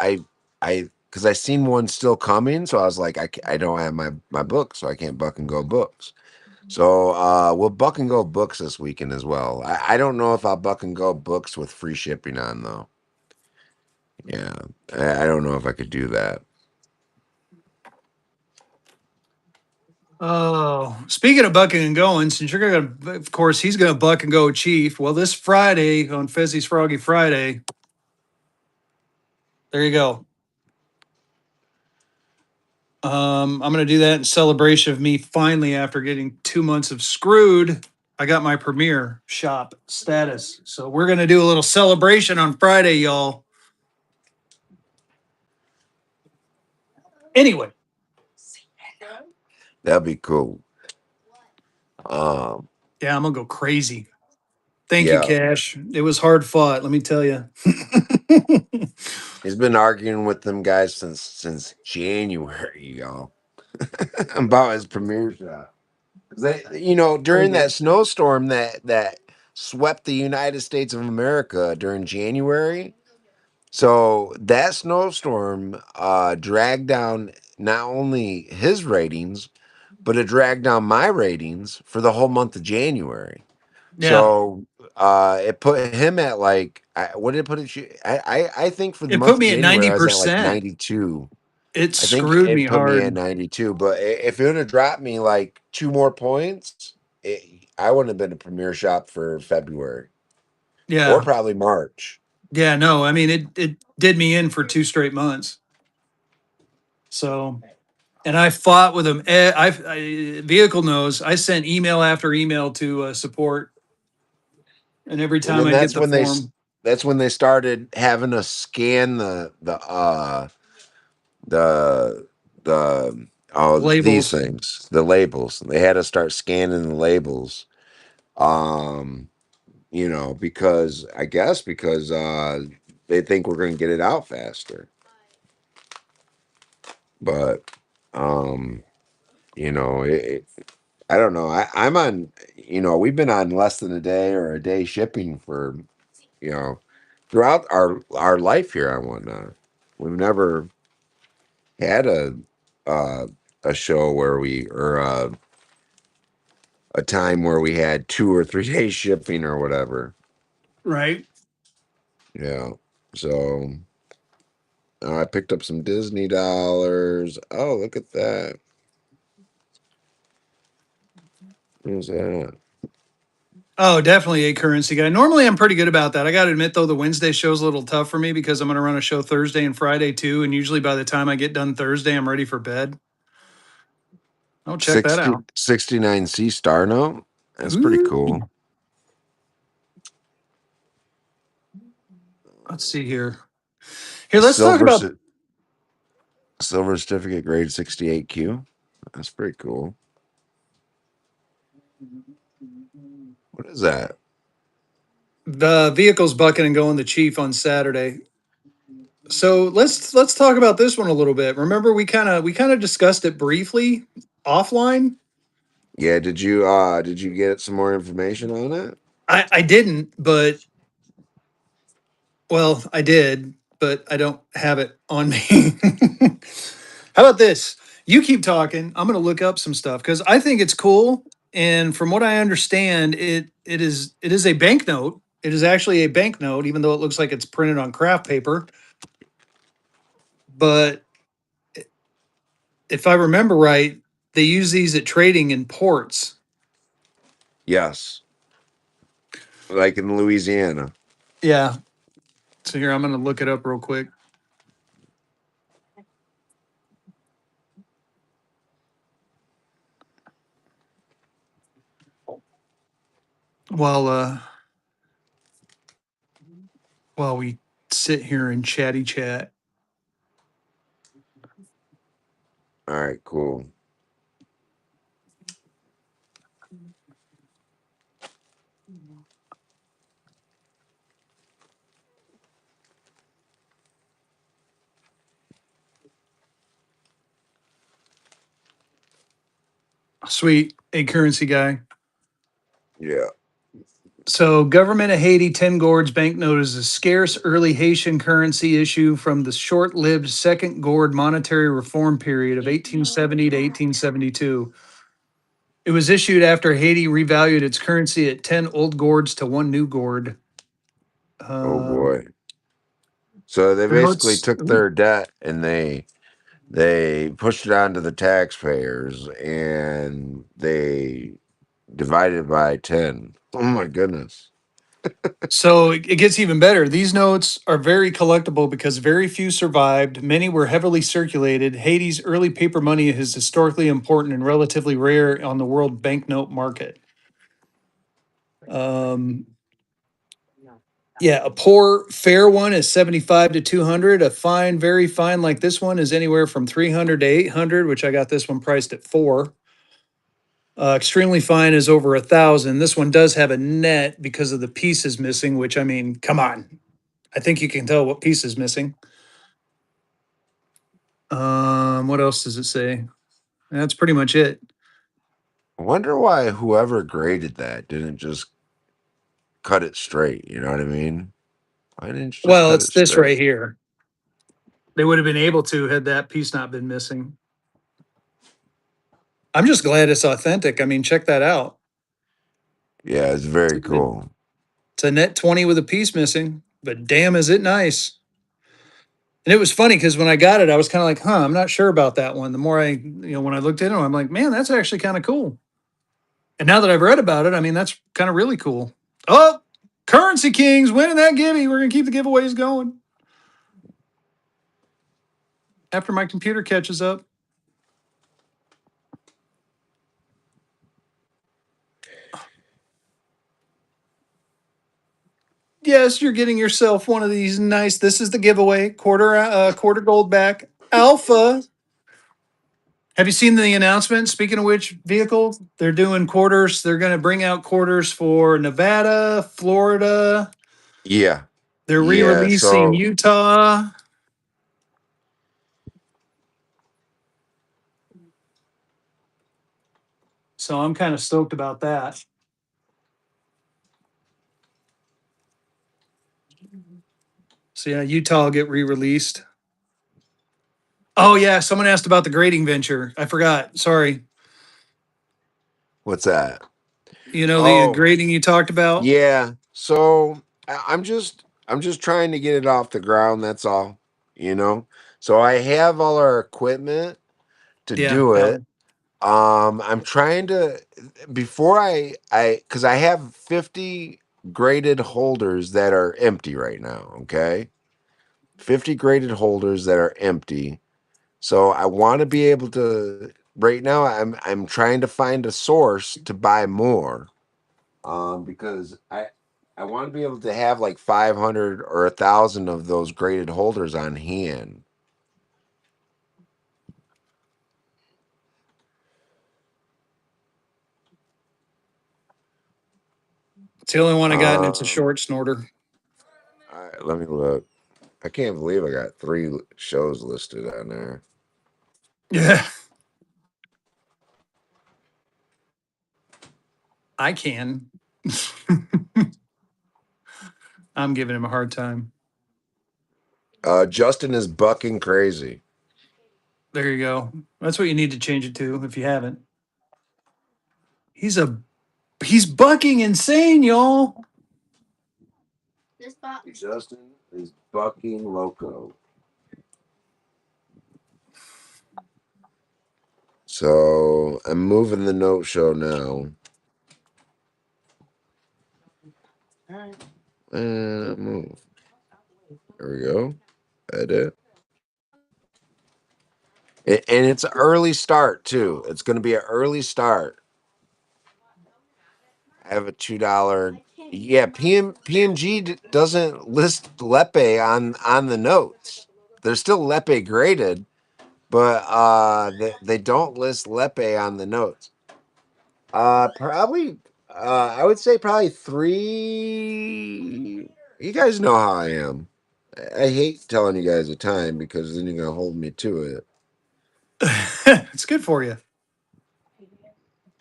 because I seen one still coming, so I was like, I don't have my books, so I can't buck and go books. So we'll buck and go books this weekend as well. I don't know if I'll buck and go books with free shipping on though. Yeah, I don't know if I could do that. Oh, speaking of bucking and going, since you're gonna, of course, he's gonna buck and go chief. Well, this Friday on Fezzy's Froggy Friday, There you go. I'm going to do that in celebration of me finally, after getting 2 months of screwed, I got my premier shop status. So we're going to do a little celebration on Friday, y'all. Anyway, That'd be cool. Um, yeah, I'm going to go crazy. Thank you, yeah, Cash. It was hard fought, let me tell you. he's been arguing with them guys since January, y'all, about his premiere shot. They, during that snowstorm that swept the United States of America during January. So that snowstorm dragged down not only his ratings, but it dragged down my ratings for the whole month of January. Yeah, So it put him at like what did it put it? I think for the it month put of me at January I was at like 90%. 92. It I think screwed me it put me at hard. 92. But if it would have dropped me like 2 more points, I wouldn't have been a premier shop for February or Yeah. probably March. Yeah, no, I mean, it did me in for 2 straight months. So, and I fought with them. Vehicle knows I sent email after email to support, and every Well, time then I'd get the form, that's when they started having us scan the the these labels. things, the labels. They had to start scanning the labels. Um, because I guess because they think we're going to get it out faster. But um, I don't know. I'm on. We've been on less than a day or a day shipping for you know throughout our life here on Whatnot. We've never had uh, a show where we or a time where we had 2 or 3 days shipping or whatever. Right. Yeah. So I picked up some Disney dollars. Oh, look at that. Who's that? Oh, definitely a currency guy. Normally, I'm pretty good about that. I got to admit, though, the Wednesday show's a little tough for me because I'm going to run a show Thursday and Friday too. And usually, by the time I get done Thursday, I'm ready for bed. I'll check that 60 out. 69C Star Note. That's pretty Ooh. cool. Let's see here. Here, let's talk Silver about. cer- silver certificate grade 68Q. That's pretty cool. What is that? The vehicles bucking and going the Chief on Saturday. So let's talk about this one a little bit. Remember, we kind of discussed it briefly offline. Yeah, did you get some more information on it? I didn't, but well, I did, but I don't have it on me. How about this? You keep talking. I'm going to look up some stuff because I think it's cool. And from what I understand, it is a banknote. It is actually a banknote, even though it looks like it's printed on craft paper. But if I remember right, they use these at trading in ports. Yes, like in Louisiana. Yeah. So here, I'm going to look it up real quick while while we sit here and chatty chat. All right, cool. Sweet, a currency guy. Yeah. So, government of Haiti 10 gourds banknote is a scarce early Haitian currency issue from the short lived second gourd monetary reform period of 1870 to 1872. It was issued after Haiti revalued its currency at 10 old gourds to one new gourd. Oh Uh, boy. So they no, basically took their debt and they pushed it onto the taxpayers and they divided by 10. Oh my goodness. So it gets even better. These notes are very collectible because very few survived. Many were heavily circulated. Haiti's early paper money is historically important and relatively rare on the world banknote market. Um, yeah, a poor, fair one is 75 to 200. A fine, very fine like this one is anywhere from 300 to 800, which I got this one priced at four. Extremely fine is over 1,000. This one does have a net because of the pieces missing, which I mean, come on. I think you can tell what piece is missing. What else does it say? That's pretty much it. I wonder why whoever graded that didn't just cut it straight. You know what I mean? Why didn't you just Well, cut it's it this straight? right here. They would have been able to had that piece not been missing. I'm just glad it's authentic. I mean, check that out. Yeah, it's very cool. It's a net 20 with a piece missing, but damn, is it nice. And it was funny because when I got it, I was kind of like, huh, I'm not sure about that one. The more when I looked into it, I'm like, man, that's actually kind of cool. And now that I've read about it, I mean, that's kind of really cool. Oh, Currency Kings winning that gimme. We're going to keep the giveaways going after my computer catches up. Yes, you're getting yourself one of these nice. This is the giveaway quarter gold back alpha. Have you seen the announcement? Speaking of which, vehicle they're doing quarters. They're going to bring out quarters for Nevada, Florida. Yeah, They're yeah. re-releasing So Utah. So I'm kind of stoked about that. So yeah, Utah will get re-released. Oh yeah, someone asked about the grading venture. I forgot. Sorry. what's that? You know the Oh, grading you talked about? yeah. So I'm just trying to get it off the ground. That's all. You know. So I have all our equipment to Yeah, do that it. one. I'm trying to before because I have 50 graded holders that are empty right now. Okay, 50 graded holders that are empty. So I want to be able to. Right now, I'm trying to find a source to buy more. Because I want to be able to have like 500 or 1,000 of those graded holders on hand. It's the only one I got, and it's a Um, short snorter. all right, let me look. I can't believe I got three shows listed on there. Yeah, I can. I'm giving him a hard time. Justin is bucking crazy. There you go. That's what you need to change it to if you haven't. He's a he's bucking insane, y'all. Justin is bucking loco. So I'm moving the note show now. And move. There we go. Edit. And it's an early start too. It's going to be an early start. I have a $2. Yeah, PMG doesn't list Lepe on the notes. They're still Lepe graded, but they don't list Lepe on the notes. Probably I would say probably three. You guys know how I am. I hate telling you guys a time because then you're gonna hold me to it. It's good for you.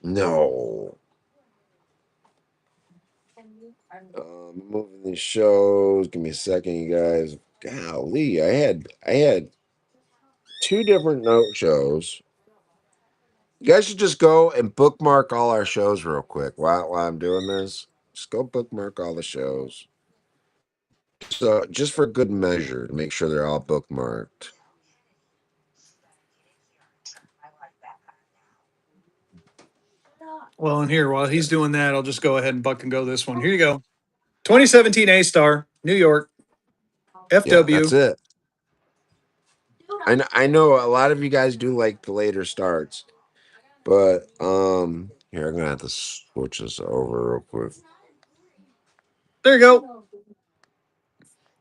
No. Moving these shows. Give me a second, you guys. Golly, I had two different note shows. You guys should just go and bookmark all our shows real quick while I'm doing this. Just go bookmark all the shows. So just for good measure to make sure they're all bookmarked. Well, and here, while he's doing that, I'll just go ahead and buck and go this one. Here you go. 2017 A Star, New York, Yeah, that's FW. it. I know a lot of you guys do like the later starts, but here I'm gonna have to switch this over real quick. There you go.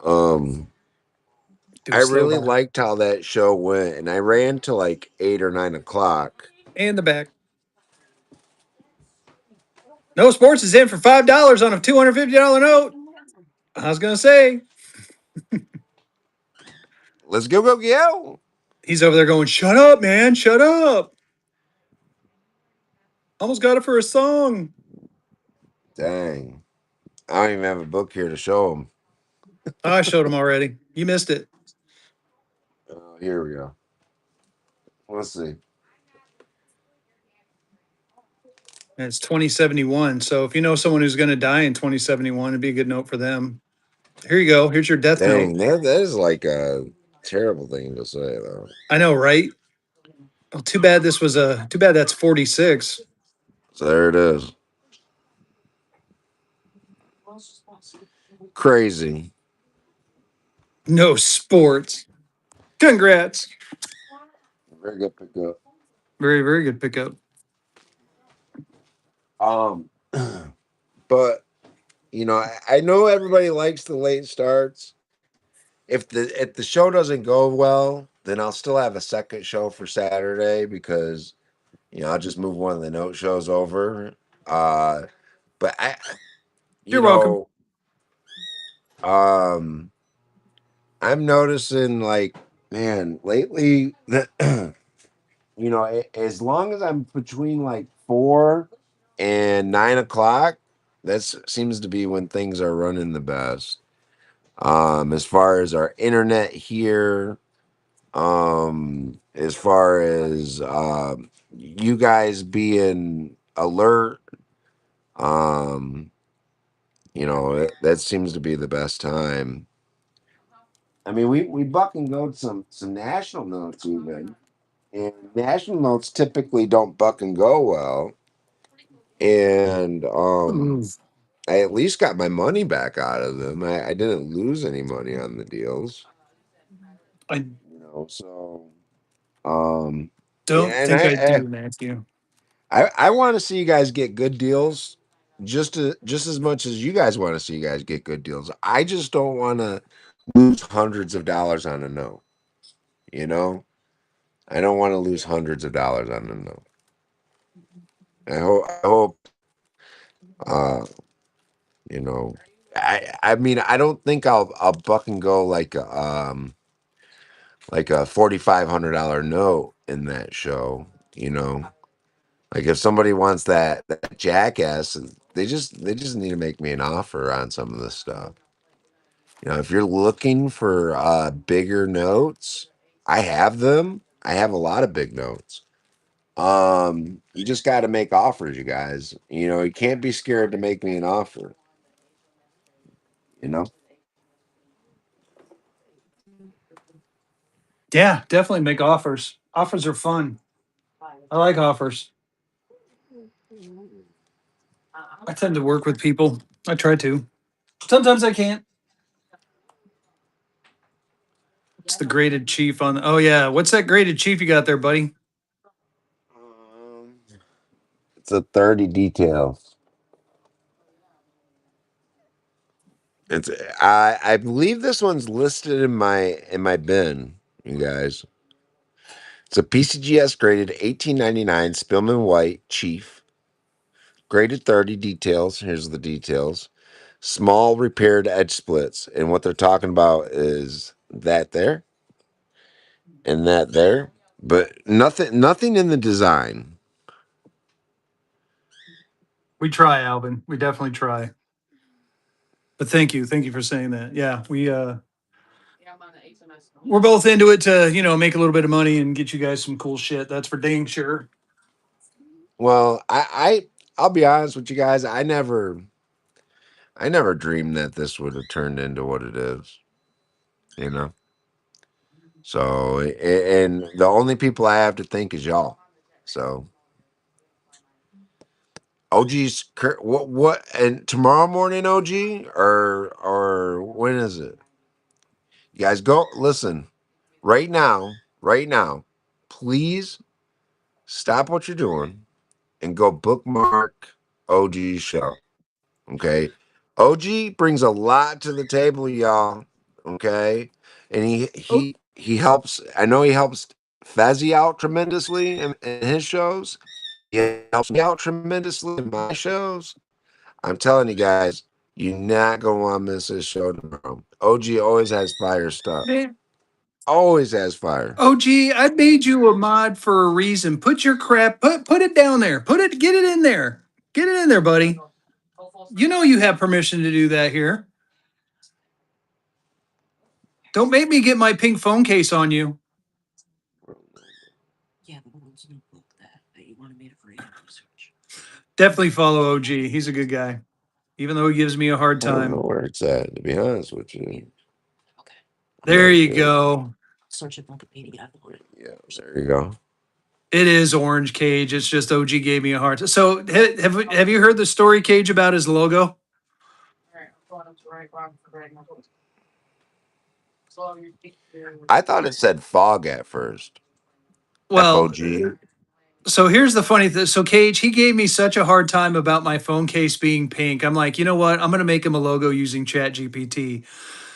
Um, Do I a slow really bar. liked how that show went, and I ran to like 8 or 9 o'clock. And the back. No Sports is in for $5 on a $250 note. I was going to say, Let's go. he's over there going, shut up, man. Shut up. Almost got it for a song. Dang, I don't even have a book here to show them. I showed him already. You missed it. Here we go. Let's see. And it's 2071. So if you know someone who's going to die in 2071, it'd be a good note for them. Here you go. Here's your death note. Dang, that is like a terrible thing to say, though. I know, right? Oh, too bad this was a, too bad that's 46. So there it is. Crazy. No Sports. Congrats. Very good pickup. Very, very good pickup. Um, but I know everybody likes the late starts. If the show doesn't go well, then I'll still have a second show for Saturday because I'll just move one of the note shows over. Uh, but you You're welcome. know, um, I'm noticing like, man, lately, as long as I'm between like 4 and 9 o'clock, that seems to be when things are running the best. As far as our internet here, as far as you guys being alert, um, that seems to be the best time. I mean, we buck and go to some national notes even, and national notes typically don't buck and go well. And Ooh, I at least got my money back out of them. I didn't lose any money on the deals, I So um, don't yeah, and think I do, Matthew. I want to see you guys get good deals, just as much as you guys want to see you guys get good deals. I just don't want to lose hundreds of dollars on a note. You know, I don't want to lose hundreds of dollars on a note. I hope, uh, you know, I mean, I don't think I'll buck and go like a $4,500 note in that show. You know, like if somebody wants that jackass, they just need to make me an offer on some of this stuff. If you're looking for bigger notes, I have them. I have a lot of big notes. You just got to make offers, you guys. You can't be scared to make me an offer. You know. Yeah, definitely make offers. Offers are fun. I like offers. I tend to work with people. I try to. Sometimes I can't. It's the graded chief on. Oh yeah, what's that graded chief you got there, buddy? Um, it's a 30 details. It's I believe this one's listed in my bin, you guys. It's a PCGS graded 1899 Spillman White Chief. Graded 30 details. Here's the details. Small repaired edge splits. And what they're talking about is that there and that there. But nothing in the design. We try, Alvin. We definitely try. But thank you for saying that. Yeah, we're both into it to make a little bit of money and get you guys some cool shit. That's for dang sure. Well, I'll be honest with you guys. I never dreamed that this would have turned into what it is. You know. So and the only people I have to thank is y'all. So What and tomorrow morning OG or when is it? You guys go listen right now. Please stop what you're doing and go bookmark OG's show. Okay. OG brings a lot to the table, y'all. Okay. And Oh, he helps I know he helps Fezzy out tremendously in his shows. He helps me out tremendously in my shows. I'm telling you guys, you're not gonna want to miss his show tomorrow. OG always has fire stuff. man. Always has fire. OG, I made you a mod for a reason. Put your crap, put it down there. Get it in there. Get it in there, buddy. You know you have permission to do that here. Don't make me get my pink phone case on you. Definitely follow OG. He's a good guy, even though he gives me a hard I don't know time. where it's at, to be honest with you. I'm There not you sure. go. Yeah, there you go. It is Orange Cage. It's just OG gave me a hard time. So have you heard the story, Cage, about his logo? I thought it said fog at first. Well, FOG. so here's the funny thing. So Cage, he gave me such a hard time about my phone case being pink. I'm like, you know what? I'm gonna make him a logo using Chat GPT.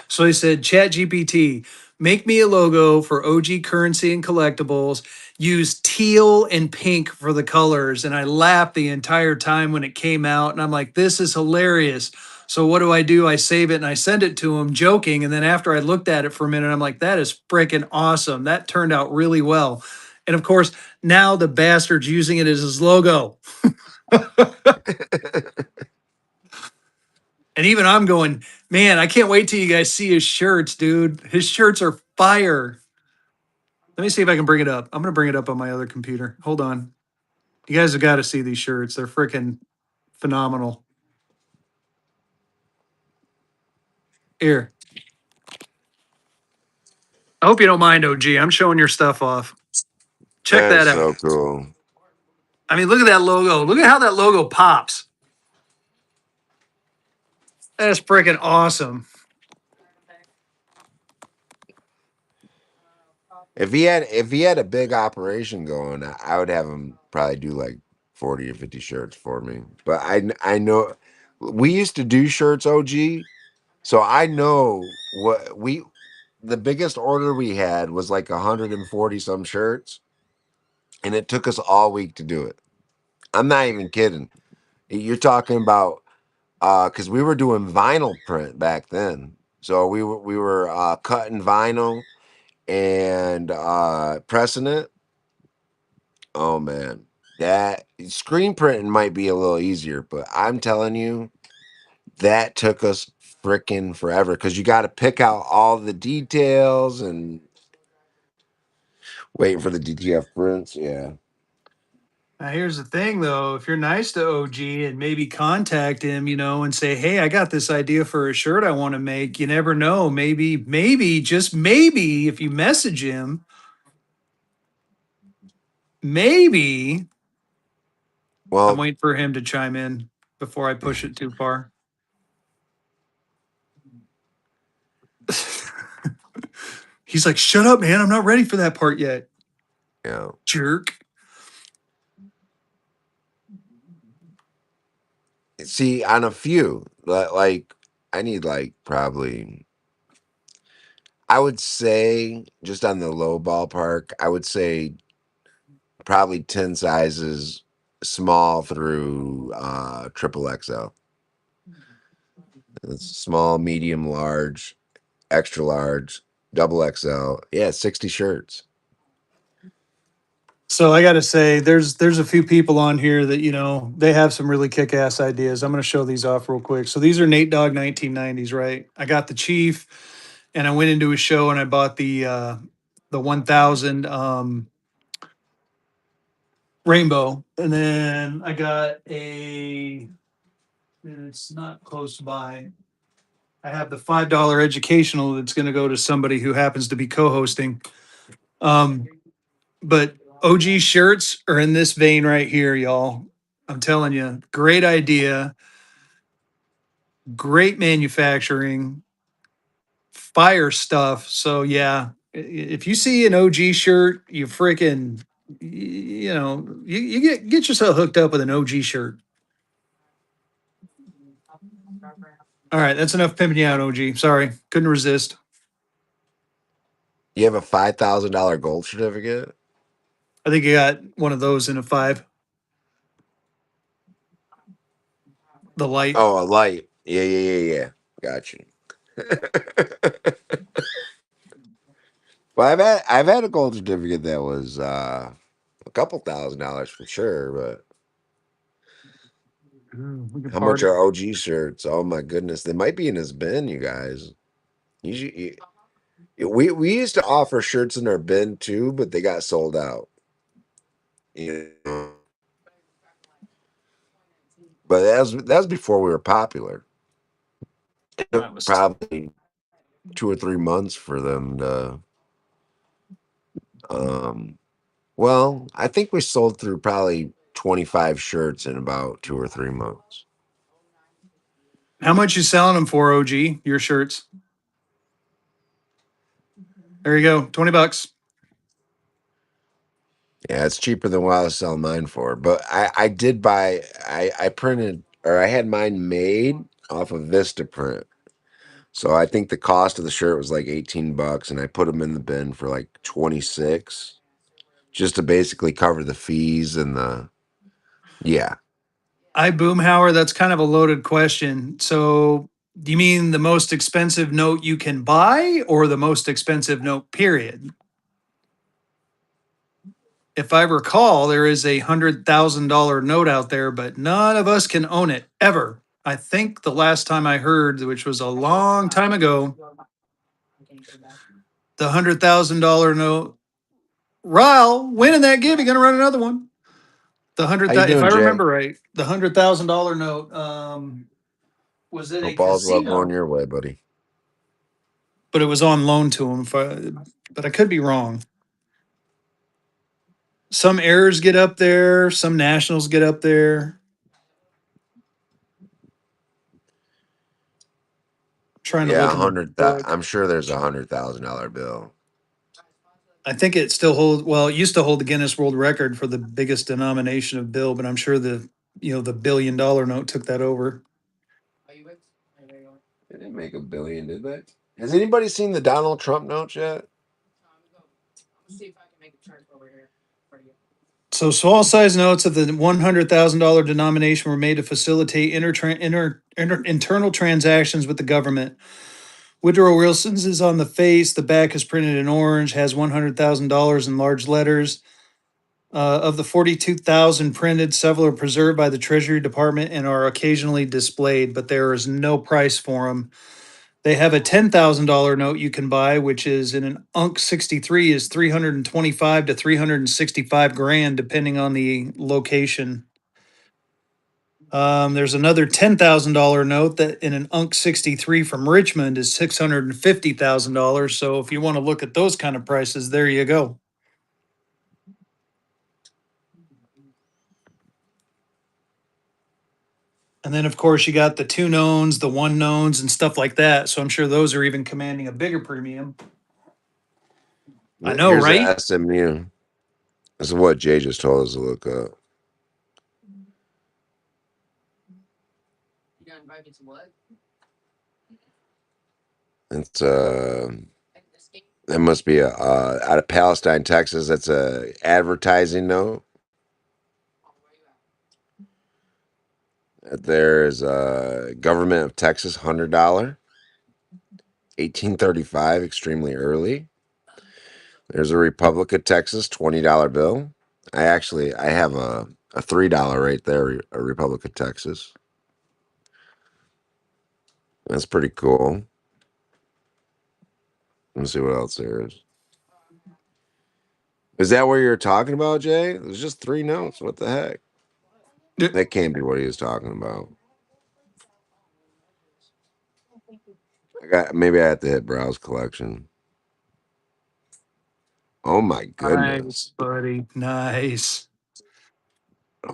So he said, Chat GPT, make me a logo for OG currency and collectibles. Use teal and pink for the colors. And I laughed the entire time when it came out. And I'm like, this is hilarious. So what do? I save it and I send it to him joking. And then after I looked at it for a minute, I'm like, that is freaking awesome. That turned out really well. And of course, now the bastard's using it as his logo. And even I'm going, man, I can't wait till you guys see his shirts, dude. His shirts are fire. Let me see if I can bring it up. I'm going to bring it up on my other computer. Hold on. You guys have got to see these shirts. They're freaking phenomenal. Here. I hope you don't mind, OG. I'm showing your stuff off. Check That that is out. so cool. I mean, look at that logo. Look at how that logo pops. That's freaking awesome. If he had a big operation going, I would have him probably do like 40 or 50 shirts for me. But I know we used to do shirts, OG, so I know what we the biggest order we had was like 140 some shirts, and it took us all week to do it. I'm not even kidding. You're talking about because we were doing vinyl print back then. So we were cutting vinyl and pressing it. Oh man, that screen printing might be a little easier, but I'm telling you, that took us freaking forever because you got to pick out all the details and waiting for the DTF prints. Yeah. Now, here's the thing, though. If you're nice to OG and maybe contact him, and say, hey, I got this idea for a shirt I want to make, you never know. Just maybe, if you message him, maybe I'm Well, waiting for him to chime in before I push it too far. He's like, shut up, man. I'm not ready for that part yet. yeah. Jerk. See, on a few, like I need like probably I would say just on the low ballpark, I would say probably 10 sizes small through triple XL. It's small, medium, large, extra large, double XL. Yeah, 60 shirts. So I got to say, there's a few people on here that they have some really kick ass ideas. I'm going to show these off real quick. So these are Nate Dogg 1990s, right? I got the Chief, and I went into a show and I bought the 1000 Rainbow, and then I got and it's not close by. I have the $5 educational that's going to go to somebody who happens to be co-hosting. Um, but OG shirts are in this vein right here, y'all. I'm telling you, great idea, great manufacturing, fire stuff. So yeah, if you see an OG shirt, you freaking, you get yourself hooked up with an OG shirt. All right, that's enough pimping you out, OG. Sorry, couldn't resist. You have a $5,000 gold certificate? I think you got one of those in a five, the light. Oh, a light. Yeah, yeah, yeah, yeah. Got you. Well, I've had a gold certificate that was a couple $1,000s for sure, but Ooh, we can how much party. are OG shirts? Oh my goodness, they might be in his bin, you guys. We used to offer shirts in our bin too, but they got sold out. You know, but that was before we were popular. It took That was probably 2 or 3 months for them to. Um, well, I think we sold through probably 25 shirts in about 2 or 3 months. how much you selling them for, OG? Your shirts. There you go, $20. Yeah, it's cheaper than what I was selling mine for. But I did buy I printed or I had mine made off of Vistaprint. So I think the cost of the shirt was like $18 and I put them in the bin for like 26 just to basically cover the fees and the yeah. I Boomhauer, that's kind of a loaded question. So, do you mean the most expensive note you can buy or the most expensive note, period? If I recall, there is a $100,000 note out there, but none of us can own it ever. I think the last time I heard, which was a long time ago, the $100,000 note. Ryle, winning that give, you're gonna run another one. The How hundred, you if I doing, Jay? remember right, the $100,000 note was it a Hope all's well going casino? your way, buddy. But it was on loan to him. But I could be wrong. Some errors get up there, some nationals get up there. Trying to Yeah, look in the I'm book. sure there's $100,000 bill. I think it still holds. Well, it used to hold the Guinness World Record for the biggest denomination of bill, but I'm sure the $1 billion note took that over. They didn't make a billion, did they? Has anybody seen the Donald Trump notes yet? So small size notes of the $100,000 denomination were made to facilitate internal transactions with the government. Woodrow Wilson's is on the face. The back is printed in orange, has $100,000 in large letters. Of the 42,000 printed, several are preserved by the Treasury Department and are occasionally displayed, but there is no price for them. They have a $10,000 note you can buy, which is in an UNC 63 is 325 to 365 grand, depending on the location. There's another $10,000 note that in an UNC 63 from Richmond is $650,000. So if you want to look at those kind of prices, there you go. And then, of course, you got the two knowns, the one knowns, and stuff like that. So I'm sure those are even commanding a bigger premium. I know, Here's the right? SMU. This is what Jay just told us to look up. It's that must be a out of Palestine, Texas. That's a advertising note. There is a government of Texas $100, 1835, extremely early. There's a Republic of Texas $20 bill. I have a $3 right there, a Republic of Texas. That's pretty cool. Let me see what else there is. Is that what you're talking about, Jay? There's just three notes. What the heck? That can't be what he was talking about. Maybe I have to hit browse collection. Oh my goodness. Nice, buddy. Nice.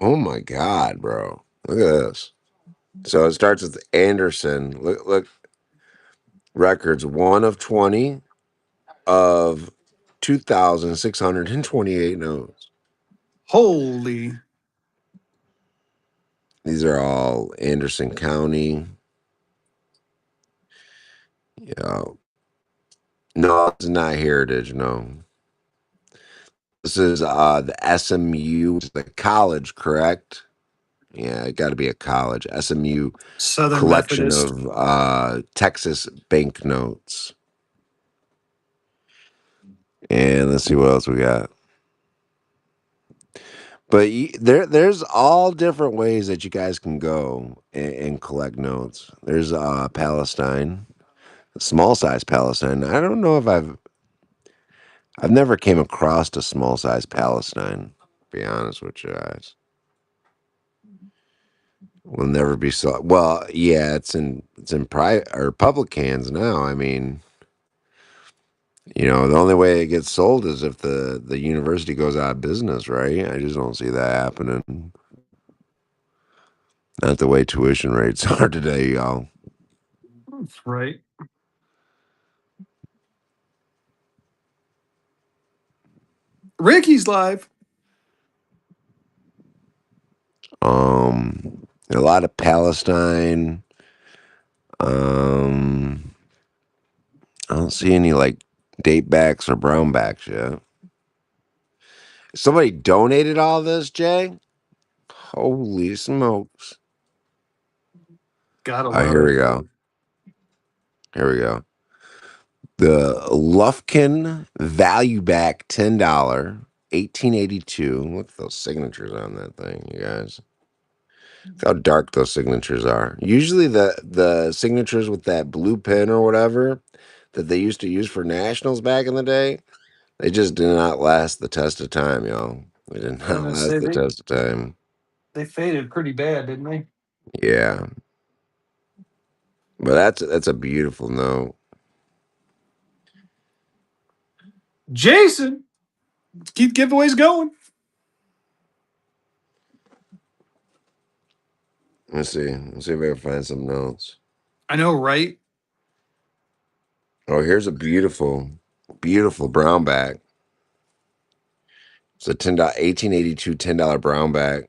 Oh my God, bro! Look at this. So it starts with Anderson. Look, records 1 of 20 of 2,628 notes. Holy. These are all Anderson County. Yeah. No, it's not Heritage. No, this is the SMU, which is the college, correct? Yeah, it got to be a college. SMU Southern collection Methodist. of Texas banknotes. And let's see what else we got. But there's all different ways that you guys can go and collect notes. There's Palestine, small size Palestine. I don't know if I've never came across a small size Palestine. To be honest with you guys, will never be so. Well, yeah, it's in private or public hands now. I mean, the only way it gets sold is if the university goes out of business, right? I just don't see that happening. Not the way tuition rates are today, y'all. Right. Ricky's live. A lot of Palestine. Um, I don't see any like date backs or brown backs yet. Somebody donated all this, Jay. Holy smokes! Gotta Oh, love here it. we go. Here we go. The Lufkin value back $10, 1882. Look at those signatures on that thing, you guys. Look how dark those signatures are. Usually the signatures with that blue pen or whatever that they used to use for nationals back in the day, they just did not last the test of time, y'all. They did I was not gonna last say the they test of time. they faded pretty bad, didn't they? Yeah. But that's a beautiful note. Jason, let's keep giveaways going. Let's see. Let's see if I can find some notes. I know, right? Oh, here's a beautiful, beautiful brown bag. It's a $10, 1882 $10 brown bag.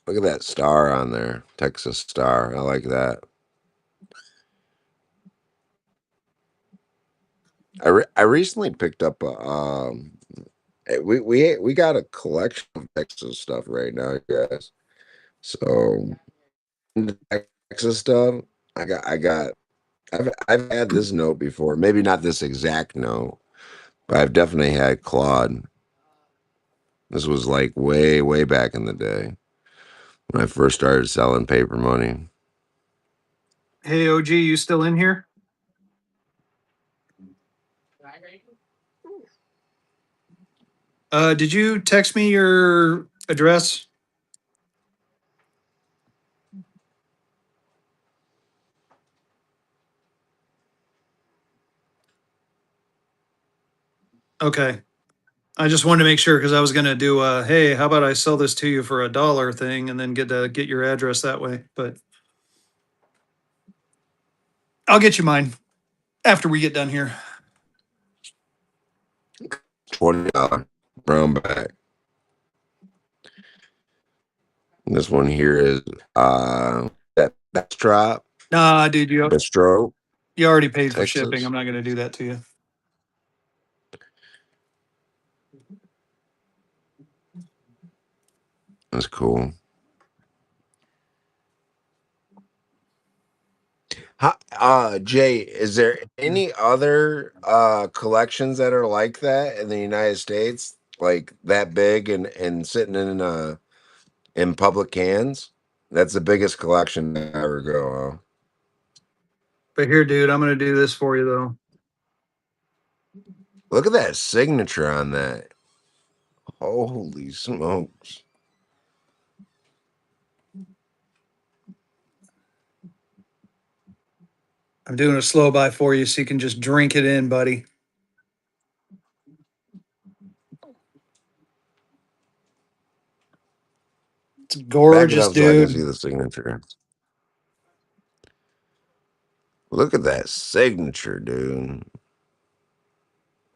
Look at that star on there. Texas star. I like that. I recently picked up a we got a collection of Texas stuff right now, guys. So the Texas stuff, I've had this note before. Maybe not this exact note, but I've definitely had Claude. This was like way, way back in the day when I first started selling paper money. Hey, OG, you still in here? Did you text me your address? Okay. I just wanted to make sure because I was gonna do a hey, how about I sell this to you for $1 thing and then get your address that way. But I'll get you mine after we get done here. $20 brown bag. This one here is that backdrop Nah, dude, bistro, you already paid for shipping. Texas. I'm not gonna do that to you. That's cool. Jay, is there any other collections that are like that in the United States, like that big and sitting in public hands? That's the biggest collection that I ever go. But here, dude, I'm gonna do this for you though. Look at that signature on that. Holy smokes! I'm doing a slow buy for you so you can just drink it in, buddy. It's Back it gorgeous, up so I can see dude. the signature. Look at that signature, dude.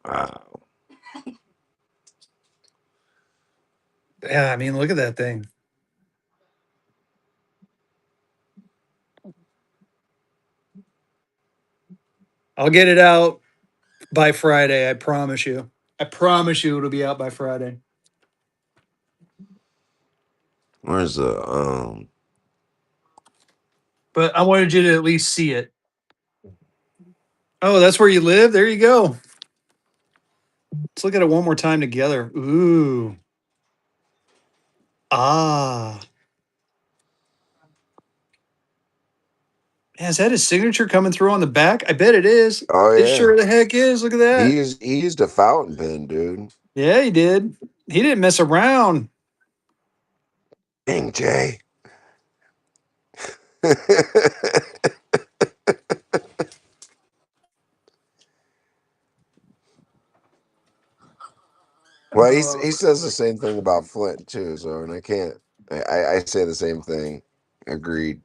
Wow. Yeah, I mean, look at that thing. I'll get it out by Friday. I promise you. I promise you it'll be out by Friday. Where's the But I wanted you to at least see it. Oh, that's where you live? There you go. Let's look at it one more time together. Ooh. Ah. Man, is that his signature coming through on the back? I bet it is. Oh It yeah. sure the heck is. Look at that. He used a fountain pen, dude. Yeah, he did. He didn't mess around. Dang Jay. Well, he says the same thing about Flint too. So, and I can't. I say the same thing. Agreed.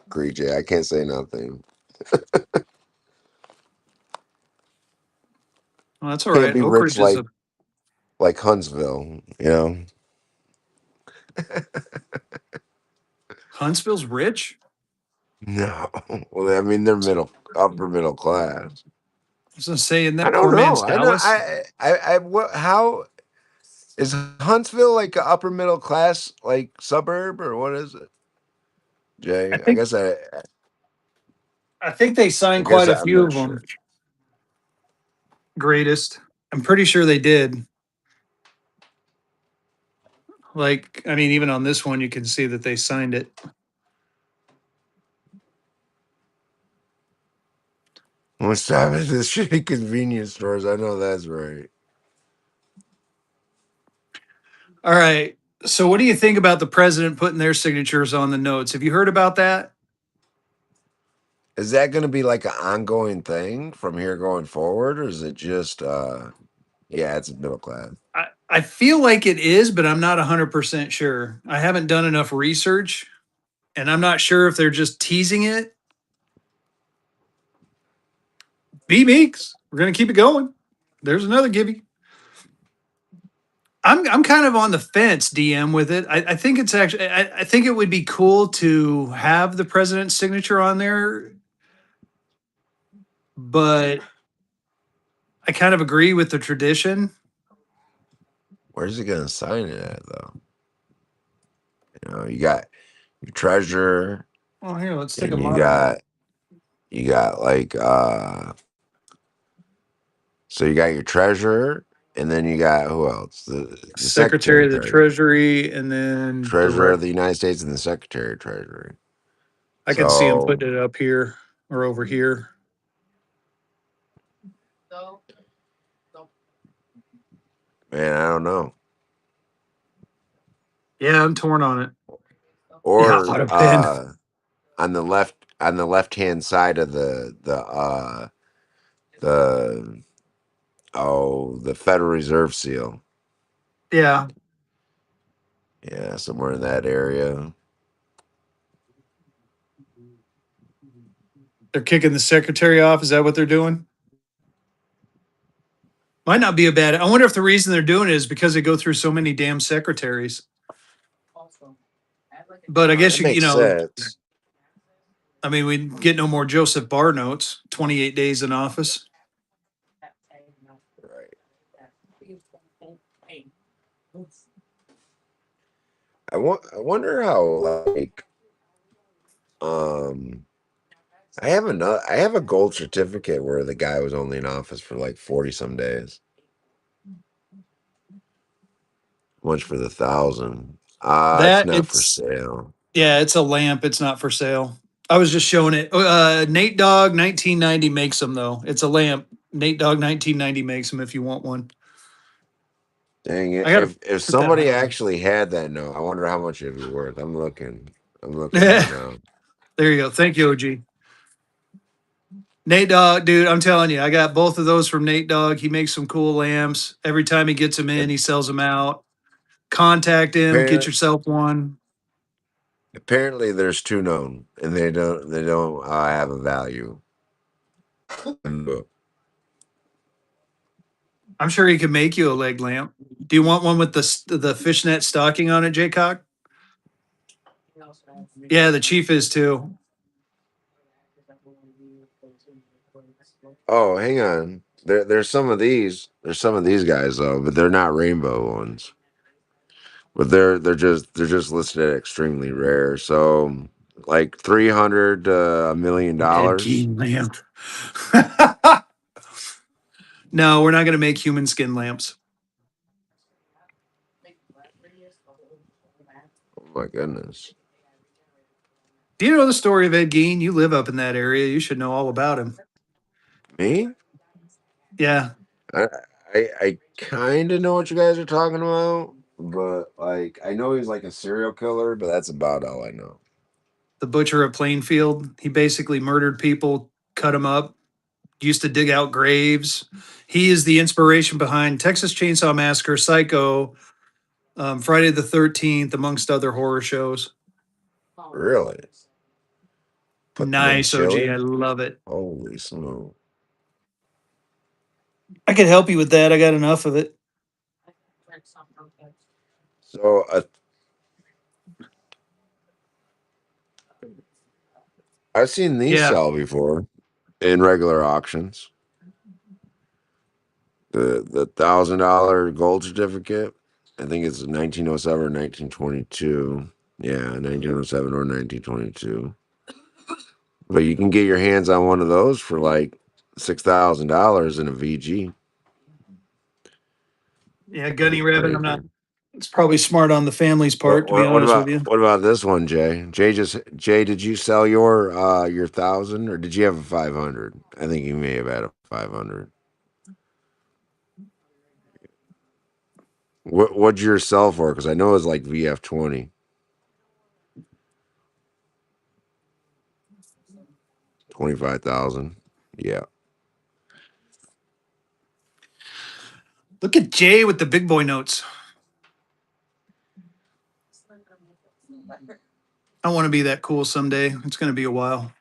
Agreed, Jay. I can't say nothing. Well, that's all Can't right. be Oak rich Ridge is a like Huntsville. You know. Huntsville's rich. No. Well, I mean they're upper middle class. I was gonna say, isn't I that don't poor know. man's I know. Dallas? What? How is Huntsville like a upper middle class like suburb or what is it, I Jay? think I think they I signed guess quite a I'm few not of them. sure. Greatest. I'm pretty sure they did. Like, I mean, even on this one, you can see that they signed it. What's time is this shitty convenience stores? I know that's right. All right. So, what do you think about the president putting their signatures on the notes? Have you heard about that? Is that going to be like an ongoing thing from here going forward, or is it just yeah, it's middle class. I feel like it is, but I'm not 100% sure. I haven't done enough research, and I'm not sure if they're just teasing it. B Meeks, we're going to keep it going. There's another Gibby. I'm kind of on the fence, DM, with it. I think it's actually I think it would be cool to have the president's signature on there, but I kind of agree with the tradition. Where's he going to sign it at though? You know, you got your treasurer, Oh, here, let's take a and modern. you got like so you got your treasurer, and then you got who else? The secretary Secretary of of the treasury, Treasury, and then treasurer of direct. the United States, and the secretary of treasury. I can see him So putting it up here or over here. man, I don't know. Yeah, I'm torn on it. Yeah, Or I'd have been. on the left hand side of the the Federal Reserve seal. Yeah, Yeah, somewhere in that area. they're kicking the secretary off. Is that what they're doing? Might not be a bad. I wonder if the reason they're doing it is because they go through so many damn secretaries. But I guess That makes sense. I mean, we get no more Joseph Barr notes. 28 days in office. Right. I wonder how like um I have a gold certificate where the guy was only in office for like 40 some days. Much for the 1,000. It's That not for it's sale. Yeah, it's a lamp. It's not for sale. I was just showing it. Nate Dogg 1990 makes them though. It's a lamp. Nate Dogg 1990 makes them if you want one. Dang it. I gotta If put that somebody on. actually had that note, I wonder how much it'd be worth. I'm looking right There now. you go. Thank you, OG. Nate Dogg, dude, I'm telling you, I got both of those from Nate Dogg. He makes some cool lamps. Every time he gets them in, he sells them out. Contact him, get Appar- yourself one. Apparently, there's two known, and they don't have a value. I'm sure he could make you a leg lamp. Do you want one with the fishnet stocking on it, Jaycock? Yeah, the chief is too. Oh, hang on. There's some of these. There's some of these guys though, but they're not rainbow ones. But they're just listed at extremely rare. So like 300 $1 million. Ed Gein lamp. No, we're not going to make human skin lamps. Oh my goodness. Do you know the story of Ed Gein? You live up in that area. You should know all about him. Me? Yeah, I I kind of know what you guys are talking about, but like I know he's like a serial killer, but that's about all I know. the butcher of Plainfield. He basically murdered people, cut them up, used to dig out graves. He is the inspiration behind Texas Chainsaw Massacre, Psycho, Friday the 13th, amongst other horror shows. Really? Put them in Nice, OG. I chili? love it. Holy smoke. I could help you with that. I got enough of it. So I've seen these Yeah. sell before in regular auctions. The $1,000 gold certificate. I think it's 1907 or 1922. Yeah, 1907 or 1922. But you can get your hands on one of those for like $6,000 in a VG. Yeah, Which Gunny is Rabbit. I'm not. crazy. It's probably smart on the family's part, to be honest with you. What about this one, Jay? Jay, did you sell your 1,000 or did you have a 500? I think you may have had a 500. What'd yours sell for? Because I know it's like VF 20, 25,000. Yeah. Look at Jay with the big boy notes. I want to be that cool someday. It's going to be a while.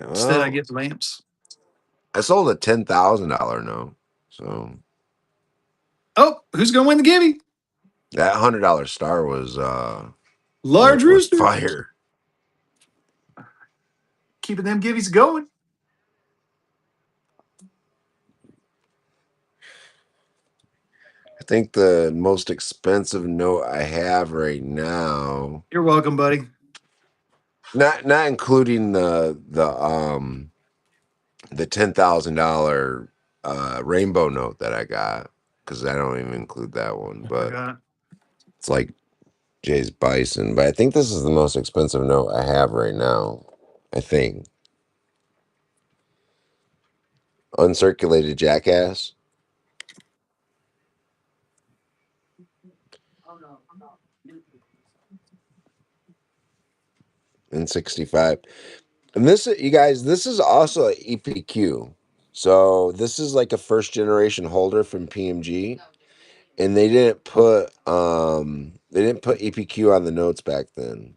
Instead, I Well, get lamps. I sold a $10,000 note. So Oh, who's going to win the gimme? that $100 star was Large was Rooster. fire. Keeping them givmies going. I think the most expensive note I have right now, You're welcome, buddy. not including the $10,000 rainbow note that I got, because I don't even include that one. I But forgot. it's like Jay's Bison. But I think this is the most expensive note I have right now. I think uncirculated jackass in 65. And this, you guys, this is also a EPQ. So this is like a first generation holder from PMG, and they didn't put EPQ on the notes back then.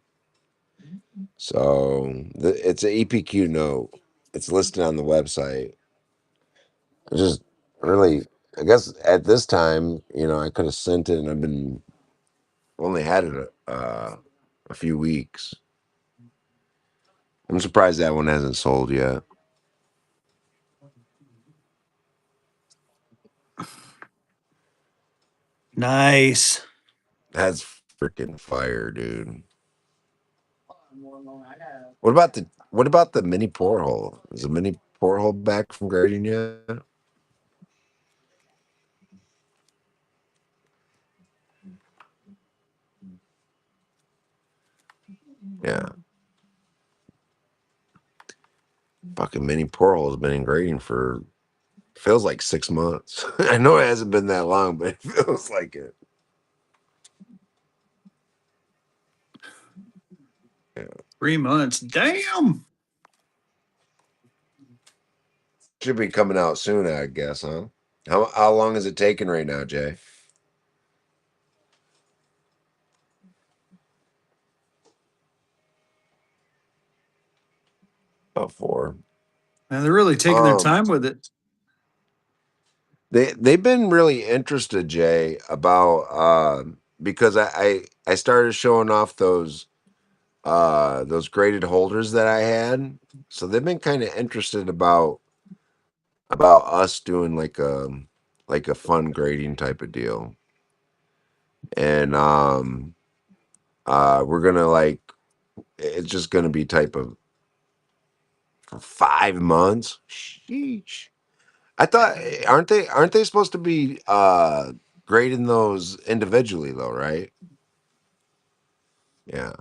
So it's an EPQ note. It's listed on the website. I just really, I guess at this time, I could have sent it, and I've been only had it a few weeks. I'm surprised that one hasn't sold yet. Nice. That's freaking fire, dude. What about the mini porthole? Is the mini porthole back from grading yet? Yeah. Fucking mini porthole has been in grading for feels like 6 months. I know it hasn't been that long, but it feels like it. Yeah. 3 months. Damn. Should be coming out soon, I guess, huh? How long is it taking right now, Jay? About four. And they're really taking their Um, time with it. they've been really interested, Jay, about because I started showing off those graded holders that I had. So they've been kind of interested about us doing like a fun grading type of deal. And we're gonna like it's just gonna be type of for 5 months. Sheesh. I thought aren't they supposed to be grading those individually though, right? Yeah.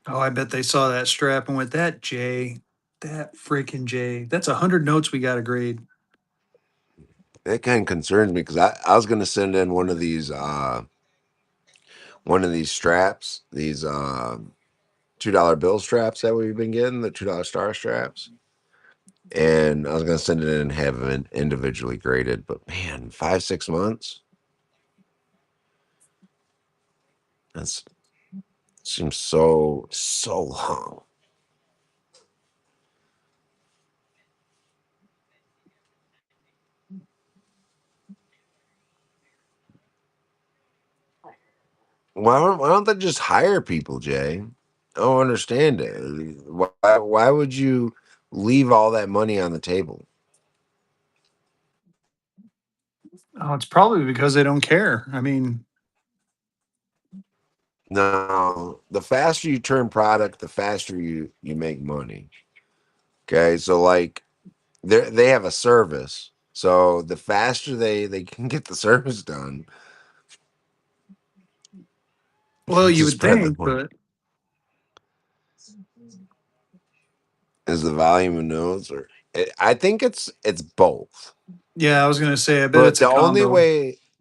Oh, I bet they saw that strap and went, that J, that freaking J. That's 100 notes we got to grade. That kind of concerns me because I was gonna send in one of these straps, these $2 bill straps that we've been getting, the $2 star straps. And I was gonna send it in and have them individually graded, but man, 5 6 months. That's seems so long. Why don't they just hire people, Jay? I don't understand it. Why would you leave all that money on the table? Oh, it's probably because they don't care. I mean, No, the faster you turn product, the faster you make money. Okay, so like they have a service, so the faster they can get the service done, well, you to would spread the think, money. but Is the volume of notes, or I think it's both. yeah, I was going to say, I bet But it's a combo.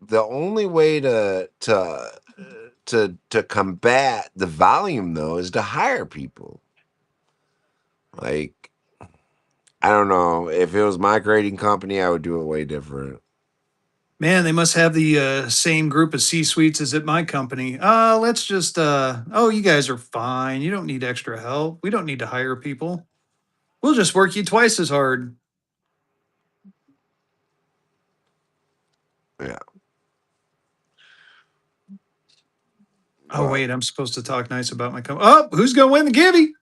the only way to combat the volume though is to hire people. Like I don't know if it was my grading company, I would do it way different. Man, they must have the same group of C suites as at my company. Let's just, oh, you guys are fine. You don't need extra help. We don't need to hire people. We'll just work you twice as hard. Yeah, Oh, but wait, I'm supposed to talk nice about my company. Oh, who's going to win the Gibby?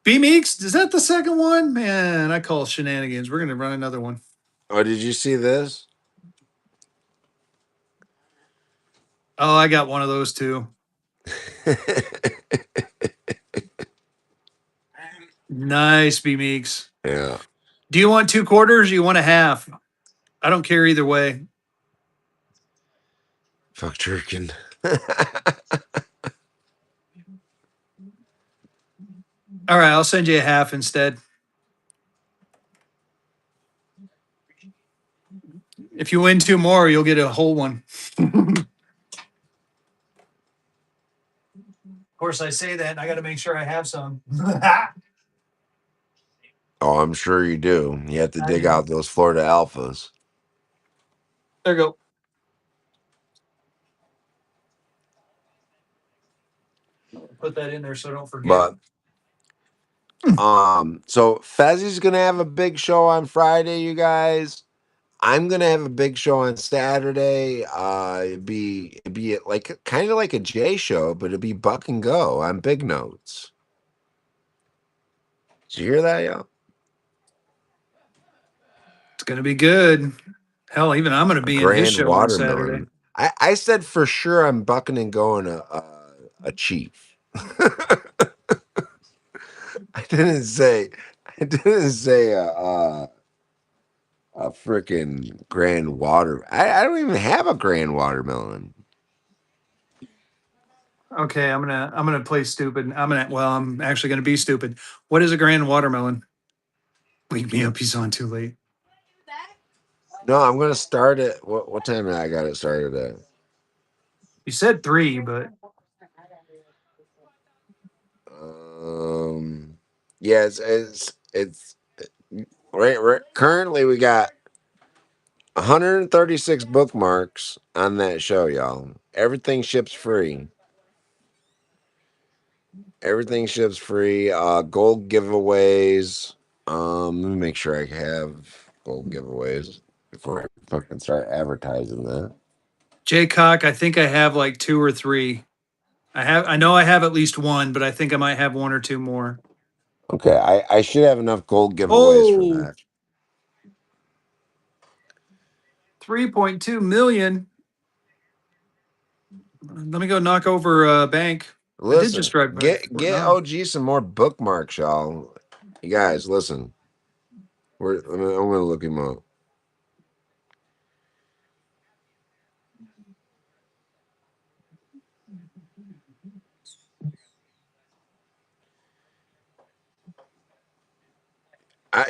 B Meeks? Is that the second one? Man, I call shenanigans. We're going to run another one. oh, did you see this? Oh, I got one of those too. Nice, B Meeks. Yeah, Do you want 2/4? Or you want a half? I don't care either way. fuck jerkin. All right, I'll send you a half instead. If you win two more, you'll get a whole one. Of course, I say that, and I got to make sure I have some. Oh, I'm sure you do. You have to I dig do. out those Florida alphas, There you go. Put that in there so I don't forget. but so Fezzy's gonna have a big show on Friday, you guys. I'm gonna have a big show on Saturday. It'd be like kind of like a J show, but it'd be Buck and Go on Big Notes. Did you hear that, y'all? It's going to be good. Hell, even I'm going to A be in his grand show on Saturday. watermelon. I said for sure I'm bucking and going a chief. I didn't say I didn't say a freaking grand water. I don't even have a grand watermelon. Okay, I'm gonna play stupid. I'm actually gonna be stupid. What is a grand watermelon? Wake me up, he's on too late. No, I'm gonna start it. What time I got it started at? You said three, but Um, yeah, it's right. Currently, we got 136 bookmarks on that show, y'all. everything ships free. Everything ships free. Gold giveaways. Let me make sure I have gold giveaways before I fucking start advertising that. Jaycock, I think I have like two or three. I know I have at least one, but I think I might have one or two more. Okay, I should have enough gold giveaways for Oh, that. 3.2 million. Let me go knock over a bank. I did just Listen, drive by Fort get Knox. OG some more bookmarks, y'all. You guys, listen. I'm gonna look him up.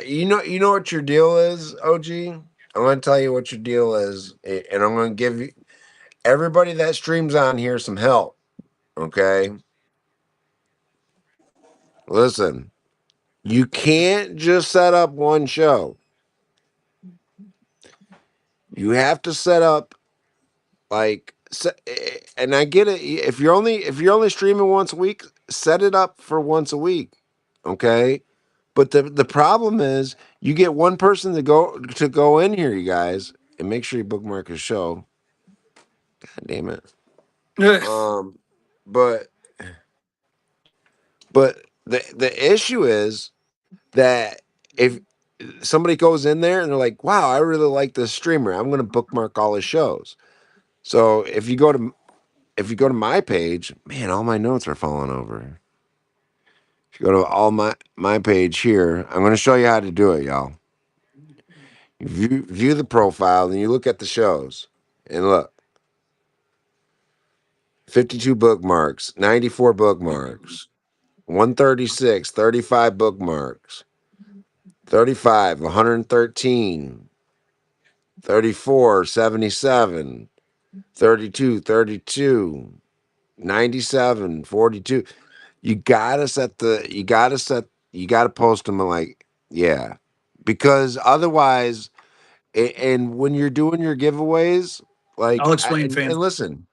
You know what your deal is, OG. I'm gonna tell you what your deal is, and I'm gonna give you everybody that streams on here some help. Okay, listen. You can't just set up one show. You have to set up and I get it. If you're only streaming once a week, set it up for once a week. Okay, but the problem is you get one person to go in here, you guys, and make sure you bookmark his show. God damn it. Ugh. Um, but the issue is that if somebody goes in there and they're like, "Wow, I really like this streamer. I'm going to bookmark all his shows." So if you go to my page, man, all my notes are falling over. If you go to all my page here, I'm going to show you how to do it, y'all. You view the profile, and you look at the shows, and look, 52 bookmarks, 94 bookmarks, 136, 35 bookmarks, 35, 113, 34, 77, 32, 32, 97, 42. You gotta post them like, yeah, because otherwise, and when you're doing your giveaways, I'll explain, and fam. listen,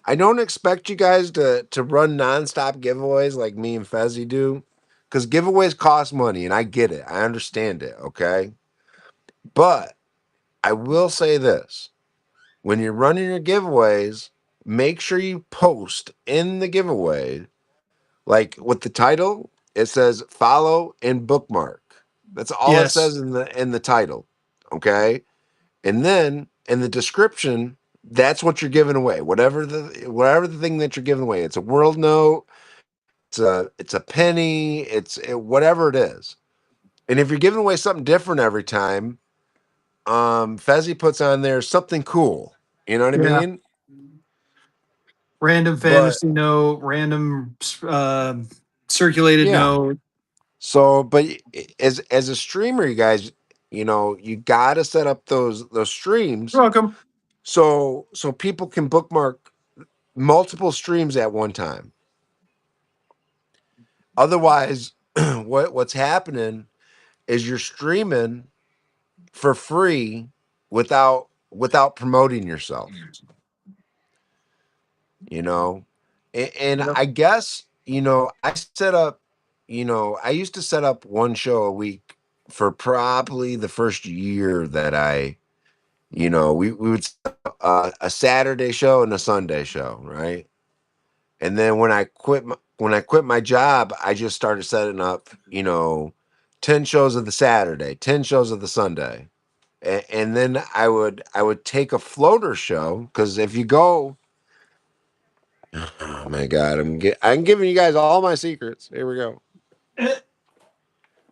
I don't expect you guys to run nonstop giveaways like me and Fezzy do, because giveaways cost money, and I get it, I understand it, okay, but I will say this: when you're running your giveaways, make sure you post in the giveaway. Like with the title, it says follow and bookmark. That's all it Yes. says in the title. Okay? And then in the description, that's what you're giving away. Whatever the thing that you're giving away. It's a world note, it's a penny, whatever it is. And if you're giving away something different every time, Fezzy puts on there something cool. You know what I Yeah. mean? Random But fantasy note, random circulated yeah. note. So, but as a streamer, you guys, you got to set up those streams You're welcome. so people can bookmark multiple streams at one time. Otherwise, what's happening is you're streaming for free without promoting yourself. You know, and Yep. I guess I set up. I used to set up one show a week for probably the first year that we would set up, a Saturday show and a Sunday show, right? And then when I quit my job, I just started setting up, 10 shows of the Saturday, 10 shows of the Sunday. And then I would take a floater show, because if you go, oh my god, I'm giving you guys all my secrets. Here we go.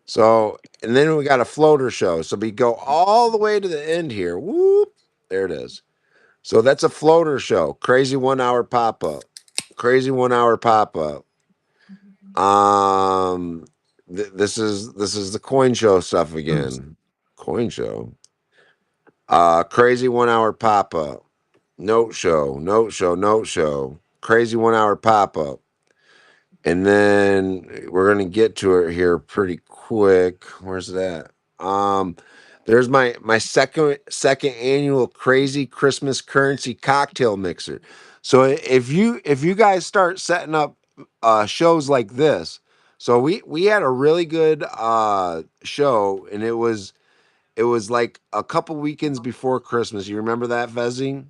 So, and then we got a floater show. So we go all the way to the end here. Whoop. There it is. So that's a floater show. Crazy 1 hour pop up. Crazy 1 hour pop up. Um, this is the coin show stuff again. Coin show. Crazy 1 hour pop up. Note show. Note show. Note show. Crazy 1 hour pop up. And then we're gonna get to it here pretty quick. Where's that? Um, there's my second annual crazy Christmas currency cocktail mixer. So if you guys start setting up shows like this, so we had a really good show, and it was like a couple weekends before Christmas. You remember that, Fezzy?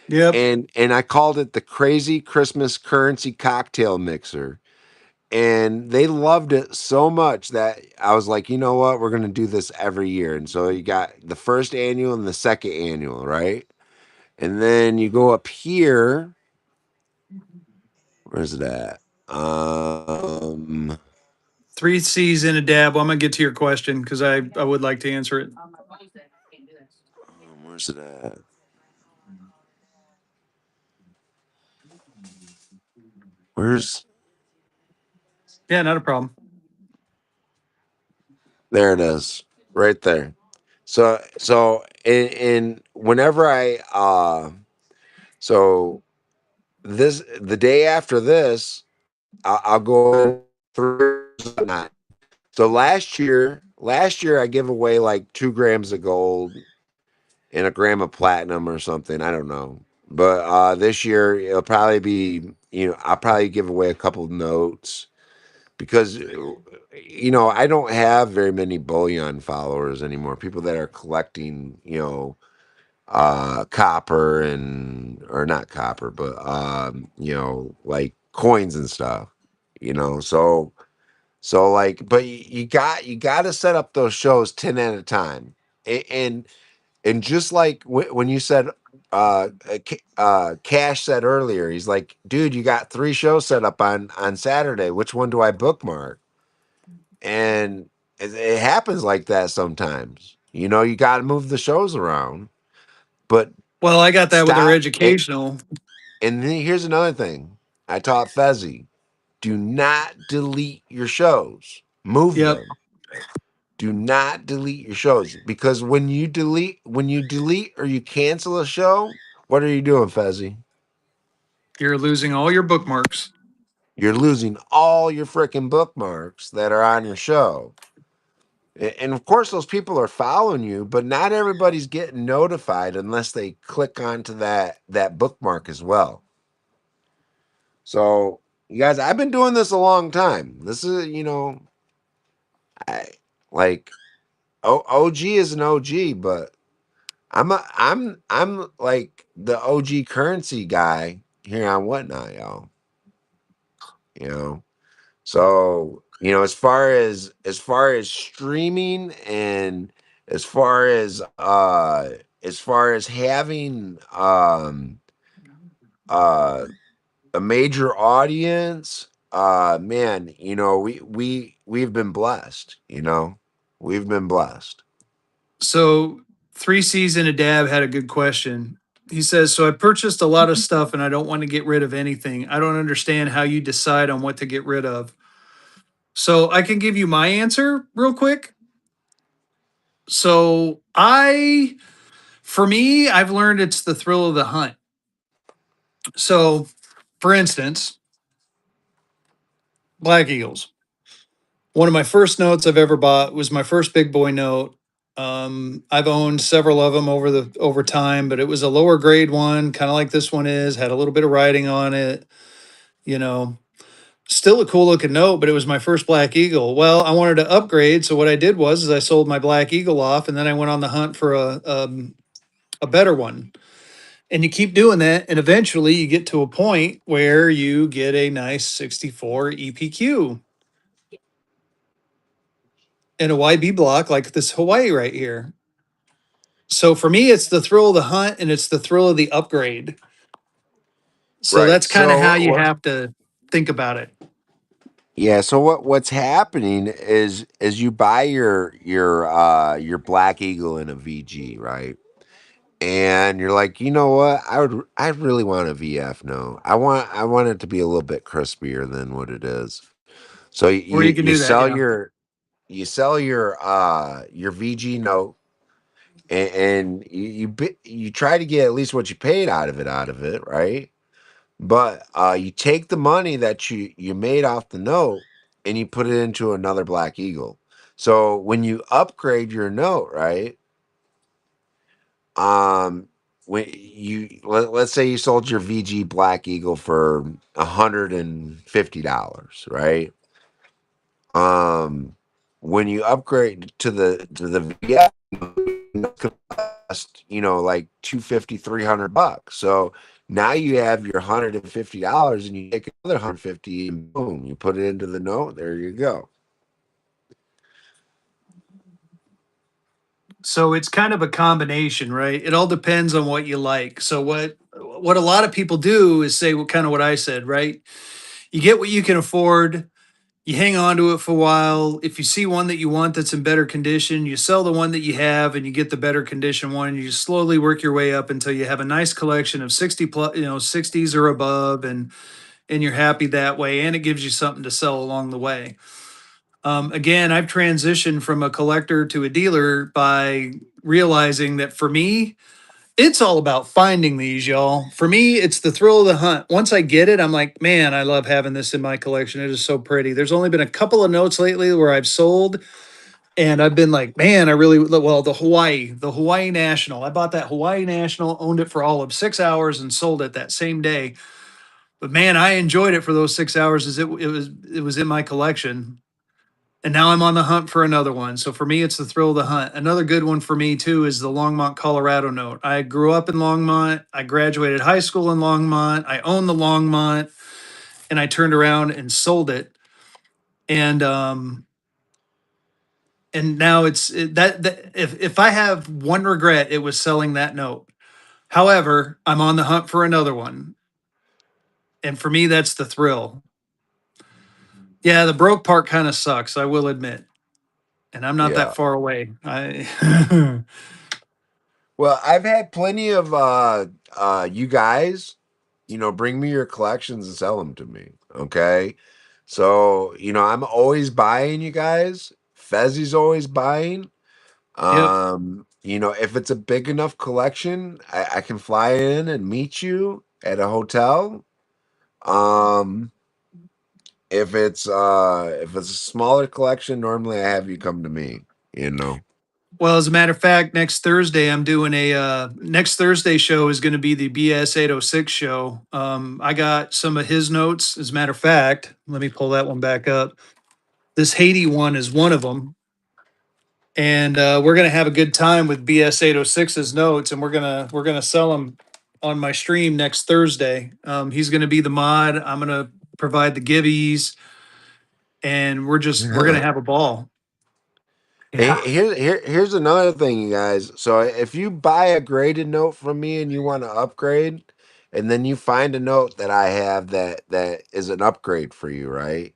Yep. And I called it the Crazy Christmas Currency Cocktail Mixer. And they loved it so much that I was like, you know what, we're gonna do this every year. And so you got the first annual and the second annual, right? And then you go up here. Where's it at? Three C's in a dab. Well, I'm gonna get to your question because I would like to answer it. Where's it at? Where's Yeah, not a problem. There it is, right there. So in whenever so this the day after this, I'll go through whatnot. So last year I give away like 2 grams of gold and a gram of platinum or something. I don't know. But this year it'll probably be, I'll probably give away a couple of notes because, I don't have very many bullion followers anymore. People that are collecting, copper and or not copper, but like coins and stuff. So like, but you got to set up those shows 10 at a time. And just like when you said, Cash said earlier, he's like, dude, you got 3 shows set up on Saturday. Which one do I bookmark? And it happens like that sometimes. You got to move the shows around, but Well, I got that with our stop. educational. And then here's another thing I taught Fezzy: do not delete your shows. Move Yep. them. Do not delete your shows because when you delete or you cancel a show, what are you doing, Fezzy? You're losing all your bookmarks. You're losing all your freaking bookmarks that are on your show. And of course, those people are following you, but not everybody's getting notified unless they click onto that bookmark as well. So, you guys, I've been doing this a long time. This is, I like OG is an OG, but I'm like the OG currency guy here on Whatnot, y'all. You know, so as far as streaming and as far as having uh a major audience, man, we've been blessed. We've been blessed. So three C's in a dab had a good question. He says, so I purchased a lot of stuff and I don't want to get rid of anything. I don't understand how you decide on what to get rid of. So I can give you my answer real quick. So for me, I've learned it's the thrill of the hunt. So for instance, Black Eagles. One of my first notes I've ever bought was my first big boy note. I've owned several of them over time, but it was a lower grade one, kind of like this one is, had a little bit of writing on it, you know, still a cool looking note, but it was my first Black Eagle. Well, I wanted to upgrade, so what I did was is I sold my Black Eagle off, and then I went on the hunt for a better one. And you keep doing that, and eventually you get to a point where you get a nice 64 EPQ in a YB block like this Hawaii right here. So for me, it's the thrill of the hunt and it's the thrill of the upgrade. So Right. that's kind of So how you have to think about it. yeah, so what's happening is you buy your Black Eagle in a VG, right? And you're like, you know what? I really want a VF. No, I want it to be a little bit crispier than what it is. So Or you you can you do that, sell yeah. your VG note, and you try to get at least what you paid out of it, right? But you take the money that you made off the note and you put it into another Black Eagle. So when you upgrade your note, right? Um, when let's say you sold your VG Black Eagle for $150, right? Um, when you upgrade to the VF, it's gonna cost, like 250, $300. So now you have your $150 and you take another 150 and boom, you put it into the note. There you go. So it's kind of a combination, right? It all depends on what you like. So what a lot of people do is say kind of what I said, right? You get what you can afford. You hang on to it for a while. If you see one that you want that's in better condition, you sell the one that you have and you get the better condition one. And you slowly work your way up until you have a nice collection of 60 plus, 60s or above, and you're happy that way. And it gives you something to sell along the way. Again, I've transitioned from a collector to a dealer by realizing that for me, it's all about finding these, y'all. For me, it's the thrill of the hunt. Once I get it, I'm like, man, I love having this in my collection. It is so pretty. There's only been a couple of notes lately where I've sold, and I've been like, man, I really, well, the Hawaii National. I bought that Hawaii National, owned it for all of 6 hours, and sold it that same day. But man, I enjoyed it for those 6 hours as it was in my collection. And now I'm on the hunt for another one. So for me, it's the thrill of the hunt. Another good one for me too is the Longmont, Colorado note. I grew up in Longmont. I graduated high school in Longmont. I own the Longmont, and I turned around and sold it. And now that if I have one regret, it was selling that note. However, I'm on the hunt for another one, and for me, that's the thrill. Yeah, the broke part kind of sucks. I will admit, and I'm not that Yeah. far away. I Well, I've had plenty of you guys, bring me your collections and sell them to me. Okay. So, I'm always buying, you guys. Fezzy's always buying. Yep. If it's a big enough collection, I can fly in and meet you at a hotel. Um, if it's a smaller collection, normally I have you come to me, you know. Well, as a matter of fact, next Thursday I'm doing a next Thursday show is going to be the BS 806 show. I got some of his notes. As a matter of fact, let me pull that one back up. This Haiti one is one of them, and we're going to have a good time with BS 806's notes, and we're gonna sell them on my stream next Thursday. He's going to be the mod. I'm going to provide the giveies, and we're going to have a ball. Yeah. Here's another thing, you guys. So if you buy a graded note from me and you want to upgrade, and then you find a note that I have that is an upgrade for you, right?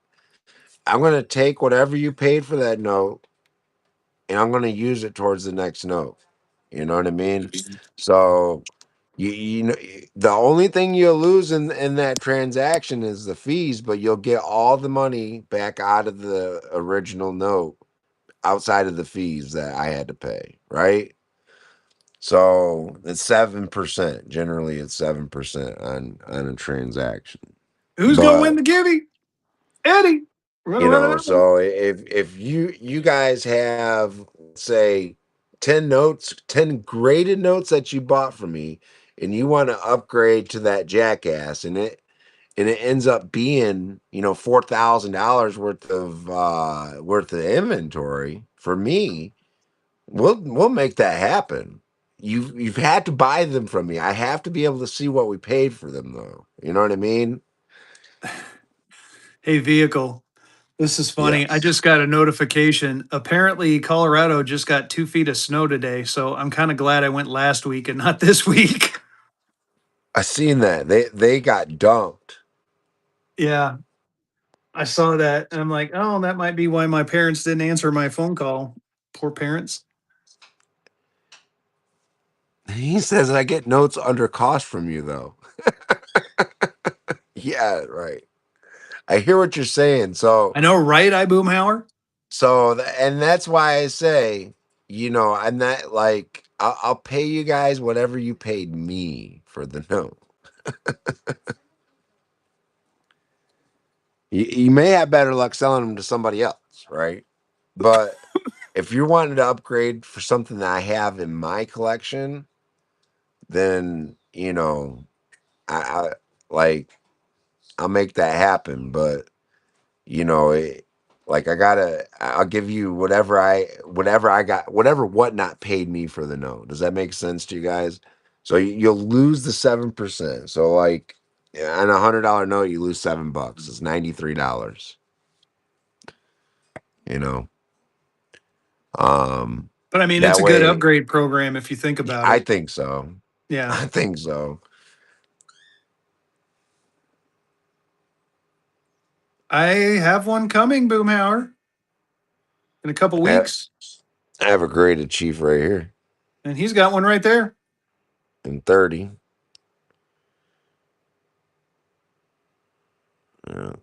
I'm gonna take whatever you paid for that note and I'm gonna use it towards the next note. You know what I mean? So the only thing you'll lose in that transaction is the fees, but you'll get all the money back out of the original note outside of the fees that I had to pay, right? So it's 7%. Generally, it's 7% on a transaction. Who's going to win But the givey? Eddie. We're going to run it out. so if you guys have, say, 10 notes, 10 graded notes that you bought from me, and you want to upgrade to that jackass, and it ends up being, $4,000 worth of inventory for me, we'll make that happen. You've had to buy them from me. I have to be able to see what we paid for them, though. You know what I mean? Hey, vehicle. This is funny. I Yes. just got a notification. Apparently, Colorado just got 2 feet of snow today. So I'm kind of glad I went last week and not this week. I seen that. They got dumped. Yeah, I saw that. And I'm like, oh, that might be why my parents didn't answer my phone call. Poor parents. He says I get notes under cost from you though. Yeah, right. I hear what you're saying. So I know, right? I Boomhauer. and that's why I say, I'm not like I'll pay you guys whatever you paid me for the note. You may have better luck selling them to somebody else, right? But if you're wanting to upgrade for something that I have in my collection, then I like I'll make that happen. But like I'll give you whatever I got, whatever Whatnot paid me for the note. Does that make sense to you guys? So you'll lose the 7%. So like on $100 note, you lose $7. It's $93. You know, um, But I mean, it's that a good way, upgrade program if you think about I it. think so. Yeah. I think so. I have one coming, Boomhauer, in a couple I have, weeks. I have a graded chief right here And he's got one right there. in 30. Yeah.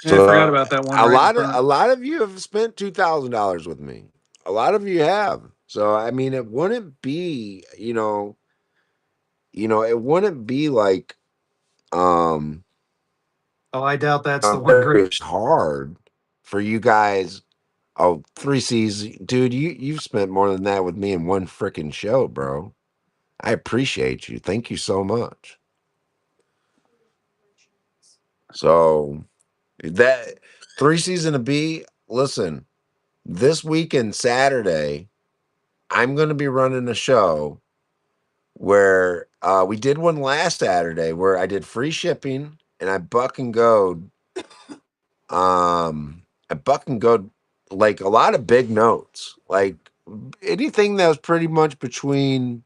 Yeah, I forgot So about that one a right in lot of a front. lot of you have spent $2,000 with me. A lot of you have. So I mean, it wouldn't be, it wouldn't be like um Oh, I doubt that's the one very great. hard for you guys. Oh, three C's, dude. You've spent more than that with me in one freaking show, bro. I appreciate you. Thank you so much. So that three C's and a B. Listen, this weekend Saturday, I'm going to be running a show where we did one last Saturday where I did free shipping and I buck and go like a lot of big notes, like anything that was pretty much between,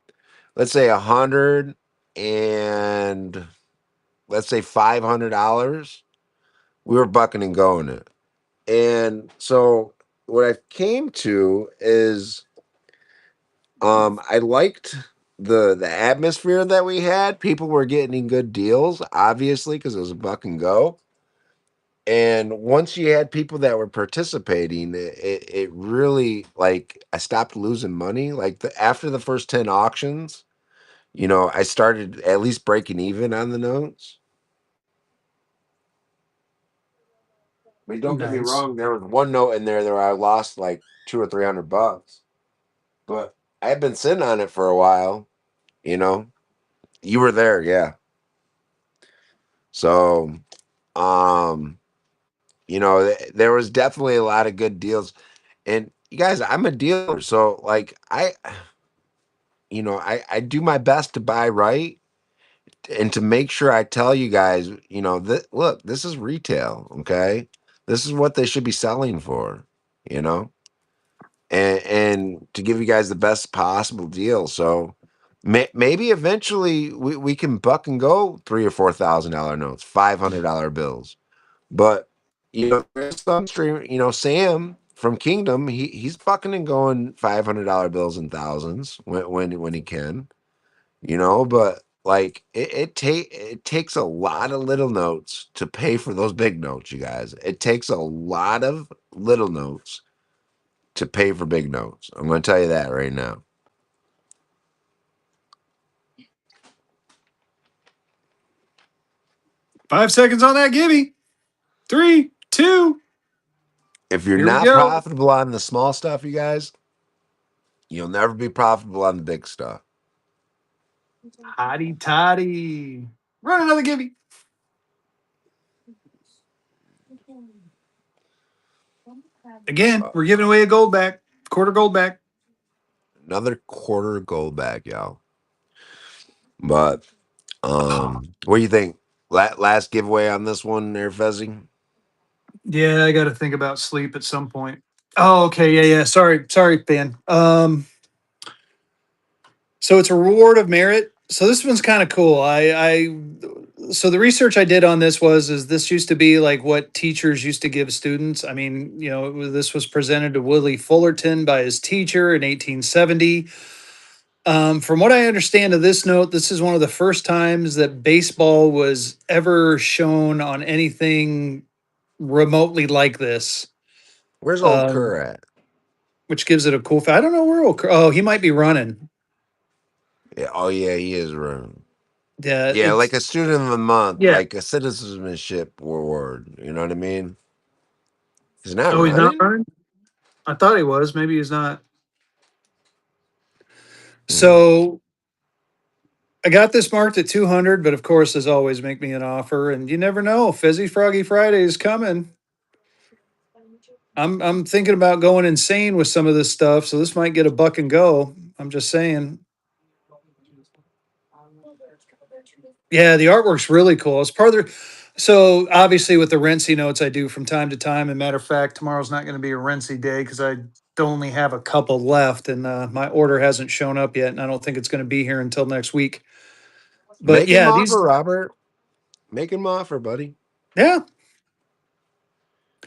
let's say, 100 and let's say $500. We were bucking and going it, and so what I came to is I liked the atmosphere that we had. People were getting good deals, obviously, because it was a buck and go. And once you had people that were participating, it really like I stopped losing money. Like after the first 10 auctions, I started at least breaking even on the notes. I mean, don't get me Nice. wrong, there was one note in there that I lost like 200 or $300, but I had been sitting on it for a while, you know. You were there, yeah. So Um, there was definitely a lot of good deals. And you guys, I'm a dealer, so like I do my best to buy right and to make sure I tell you guys, that look, this is retail, okay? This is what they should be selling for, you know? And to give you guys the best possible deal. So maybe eventually we can buck and go $3,000 or $4,000 notes, $500 bills. But there's some stream. Sam from Kingdom, he's fucking and going $500 bills and thousands when he can. But like it takes a lot of little notes to pay for those big notes, you guys. It takes a lot of little notes to pay for big notes. I'm going to tell you that right now. 5 seconds on that gimme. Three, two, If you're here we not go. profitable on the small stuff, you guys, you'll never be profitable on the big stuff. Hotty toddy. Run another gimme. Again, Uh, we're giving away a gold back, quarter gold back. Another quarter gold bag, y'all. But what do you think? Last giveaway on this one, there, Fezzy. Yeah, I got to think about sleep at some point. Oh, okay. Yeah, yeah. Sorry, Ben. So it's a reward of merit. So this one's kind of cool. So the research I did on this is this used to be like what teachers used to give students. I mean, this was presented to Willie Fullerton by his teacher in 1870. From what I understand of this note, this is one of the first times that baseball was ever shown on anything remotely like this. Where's old Um, Kerr at? which gives it a cool. I don't know where. Oh, he might be running. Yeah, oh yeah, he is running. Yeah, Yeah, like it's a student of the month, yeah. like a citizenship award. You know what I mean? He's not Oh, he's not running. running. I thought he was. Maybe he's not. Hmm. So. I got this marked at 200, but of course, as always, make me an offer, and you never know. Fizzy Froggy Friday is coming. I'm thinking about going insane with some of this stuff, so this might get a buck and go. I'm just saying. Yeah, the artwork's really cool. It's part of the. So obviously, with the Rentsy notes, I do from time to time. And matter of fact, tomorrow's not going to be a Rentsy day because I only have a couple left, and my order hasn't shown up yet, and I don't think it's going to be here until next week. But Make him yeah, offer, these. Robert. Make him offer, buddy. Yeah,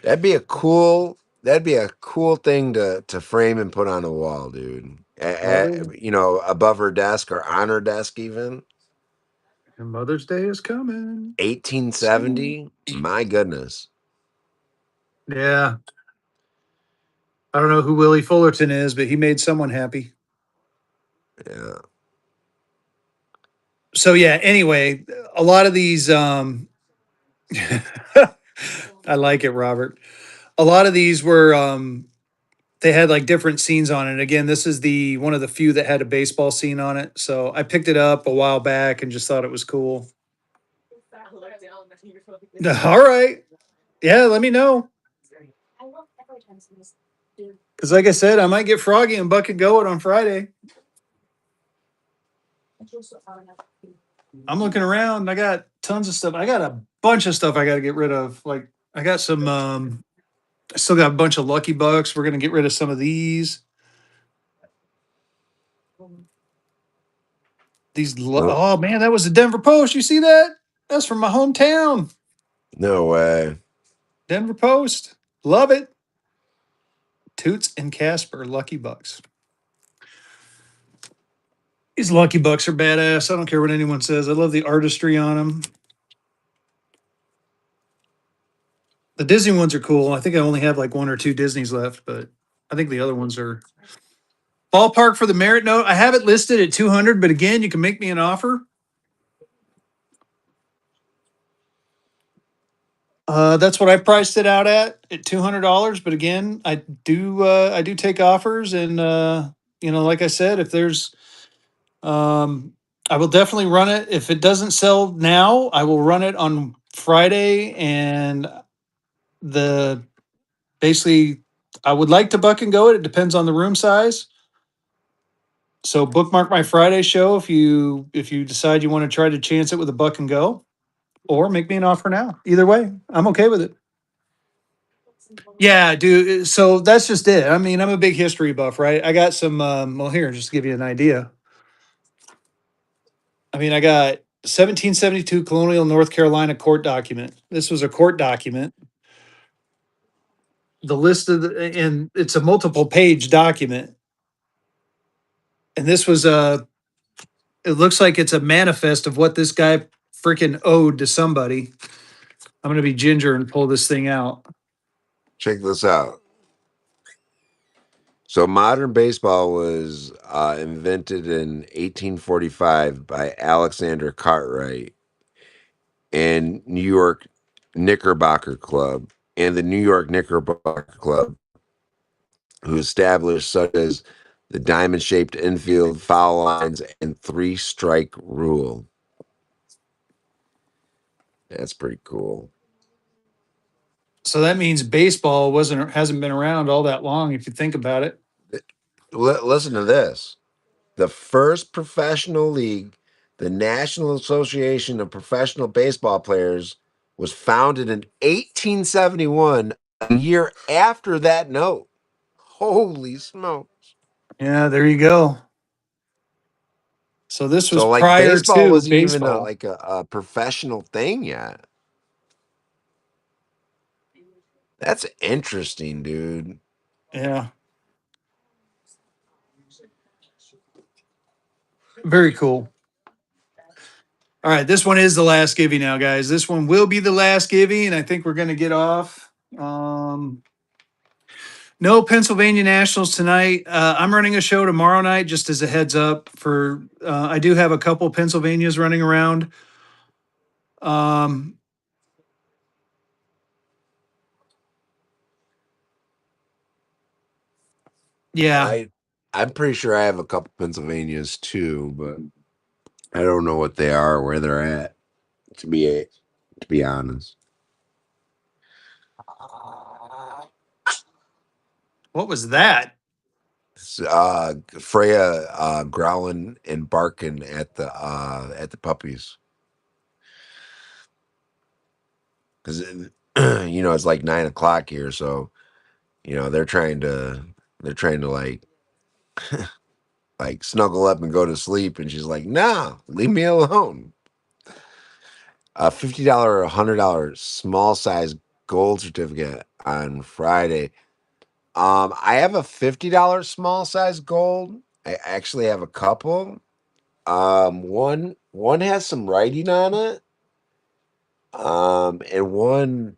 That'd be a cool. That'd be a cool thing to frame and put on a wall, dude. Mother You know, above her desk or on her desk, even and Mother's Day is coming soon. 1870. My goodness. Yeah, I don't know who Willie Fullerton is, but he made someone happy. Yeah. So yeah. Anyway, a lot of these. I like it, Robert. A lot of these were they had like different scenes on it. Again, this is the one of the few that had a baseball scene on it. So I picked it up a while back and just thought it was cool. All right. Yeah, let me know. Because like I said, I might get Froggy and Bucket going on Friday. I'm looking around. I got tons of stuff. I got a bunch of stuff I got to get rid of. Like I got some I still got a bunch of Lucky Bucks. We're gonna get rid of some of these. No, Oh man, that was the Denver Post. You see that? That's from my hometown. no way. Denver Post. Love it. Toots and Casper, Lucky Bucks. These Lucky Bucks are badass. I don't care what anyone says. I love the artistry on them. The Disney ones are cool. I think I only have like one or two Disneys left, but I think the other ones are ballpark for the merit note. I have it listed at 200, but again, you can make me an offer. That's what I priced it out at $200. But again, I do take offers, and like I said, if there's Um, I will definitely run it. If it doesn't sell now, I will run it on Friday. And the basically, I would like to buck and go it. It depends on the room size. So bookmark my Friday show if you decide you want to try to chance it with a buck and go, or make me an offer now. Either way, I'm okay with it. Yeah, dude. So that's just it. I mean, I'm a big history buff, right? I got some. Well, here, just to give you an idea. I mean, I got 1772 Colonial North Carolina court document. This was a court document. The list of and it's a multiple page document. And this was it looks like it's a manifest of what this guy freaking owed to somebody. I'm going to be ginger and pull this thing out. Check this out. So modern baseball was invented in 1845 by Alexander Cartwright and New York Knickerbocker Club and the New York Knickerbocker Club, who established such as the diamond-shaped infield, foul lines, and three-strike rule. That's pretty cool. So that means baseball wasn't hasn't been around all that long if you think about it. Listen to this. The first professional league, the National Association of Professional Baseball Players, was founded in 1871, a year after that note. Holy smoke. Yeah, there you go. So this was So, like, prior baseball to wasn't even baseball. a professional thing yet. That's interesting, dude. Yeah, very cool. All right, this one is the last giving now, guys. This one will be the last giving, and I think we're going to get off. No Pennsylvania Nationals tonight. I'm running a show tomorrow night, just as a heads up. For I do have a couple Pennsylvanias running around. Um, yeah, I'm pretty sure I have a couple Pennsylvanias too, but I don't know what they are, where they're at. To be honest, What was that? it's, Freya growling and barking at the puppies because it's like 9 o'clock here, so they're trying to like snuggle up and go to sleep, and she's like, "Nah, leave me alone." A $50 or $100 small size gold certificate on Friday. I have a $50 small size gold. I actually have a couple. One has some writing on it. And one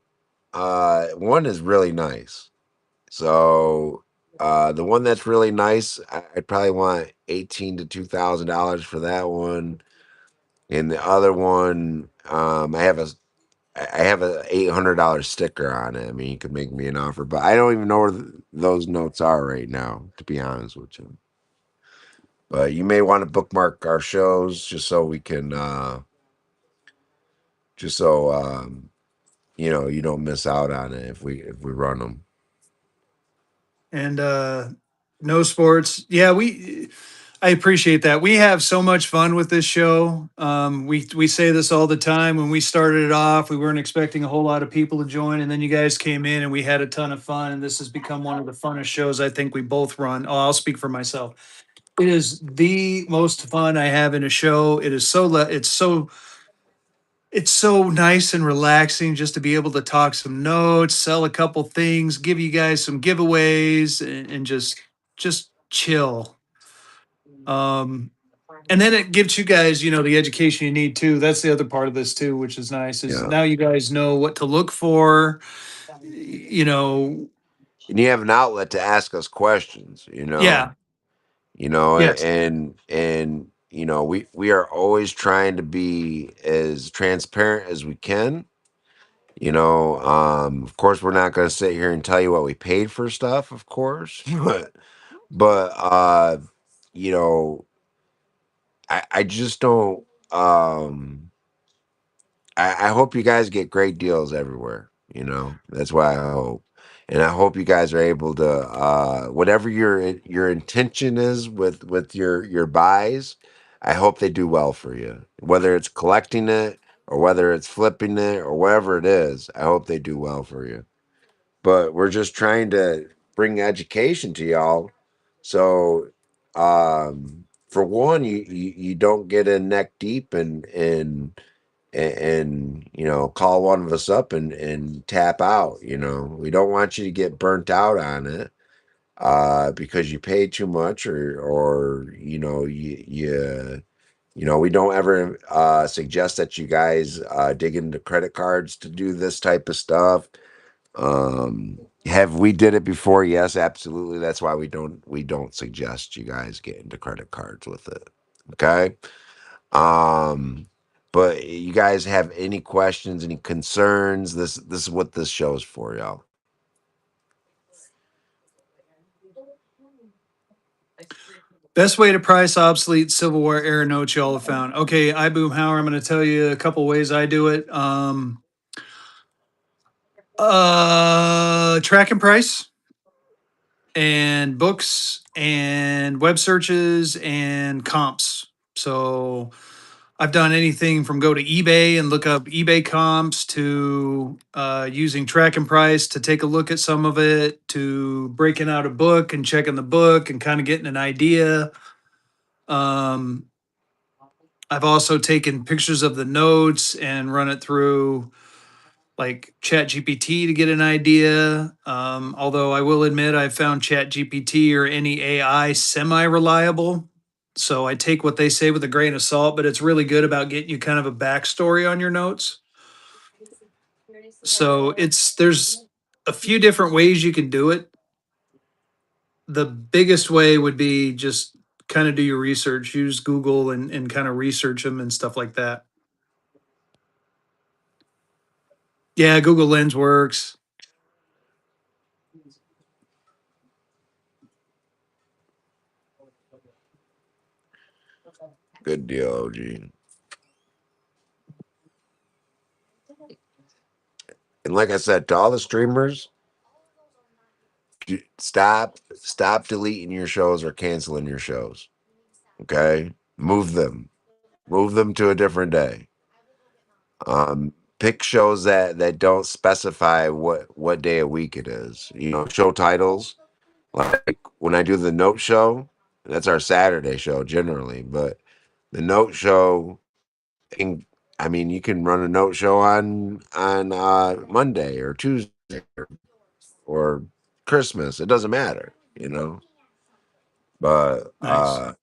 is really nice. So the one that's really nice, I'd probably want $18 to $2,000 for that one. And the other one, I have a $800 sticker on it. I mean, you could make me an offer, but I don't even know where those notes are right now, to be honest with you. But you may want to bookmark our shows just so we can, just so you don't miss out on it if we run them. And no sports. Yeah, we I appreciate that. We have so much fun with this show. We say this all the time. When we started it off, we weren't expecting a whole lot of people to join, and then you guys came in, and we had a ton of fun. And this has become one of the funnest shows I think we both run. Oh, I'll speak for myself. It is the most fun I have in a show. It is it's so nice and relaxing just to be able to talk some notes, sell a couple things, give you guys some giveaways, and just chill. Um, and then it gives you guys, the education you need too. That's the other part of this too, which is nice. Is Yeah. now you guys know what to look for. You know, And you have an outlet to ask us questions, yeah, yes, and we are always trying to be as transparent as we can. Of course, we're not going to sit here and tell you what we paid for stuff, of course, but you know, I just don't. I hope you guys get great deals everywhere. That's why I hope, and I hope you guys are able to whatever your intention is with your buys. I hope they do well for you, whether it's collecting it or whether it's flipping it or whatever it is. I hope they do well for you. But we're just trying to bring education to y'all. So, for one, you don't get in neck deep and call one of us up and tap out. We don't want you to get burnt out on it because you pay too much or we don't ever suggest that you guys dig into credit cards to do this type of stuff. Have we did it before? Yes, absolutely. That's why we don't suggest you guys get into credit cards with it. Okay. Um, but you guys have any questions, any concerns? This is what this show's for, y'all. best way to price obsolete Civil War era notes y'all have found. Okay, iBoom Hauer, I'm going to tell you a couple ways I do it. Track and price, and books and web searches and comps. So I've done anything from go to eBay and look up eBay comps to using track and price to take a look at some of it to breaking out a book and checking the book and kind of getting an idea. Um, I've also taken pictures of the notes and run it through like chat gpt to get an idea, although I will admit I found chat gpt or any ai semi reliable, so I take what they say with a grain of salt, but it's really good about getting you kind of a backstory on your notes. So there's a few different ways you can do it. The biggest way would be just kind of do your research, use google and kind of research them and stuff like that. Yeah, google lens works. Good deal, OG. And like I said, to all the streamers, stop deleting your shows or canceling your shows. Okay, move them to a different day. Pick shows that don't specify what day of week it is. You know, show titles. Like when I do the note show, that's our Saturday show generally, but the note show, and I mean, you can run a note show on Monday or Tuesday or Christmas. It doesn't matter, you know. But Nice.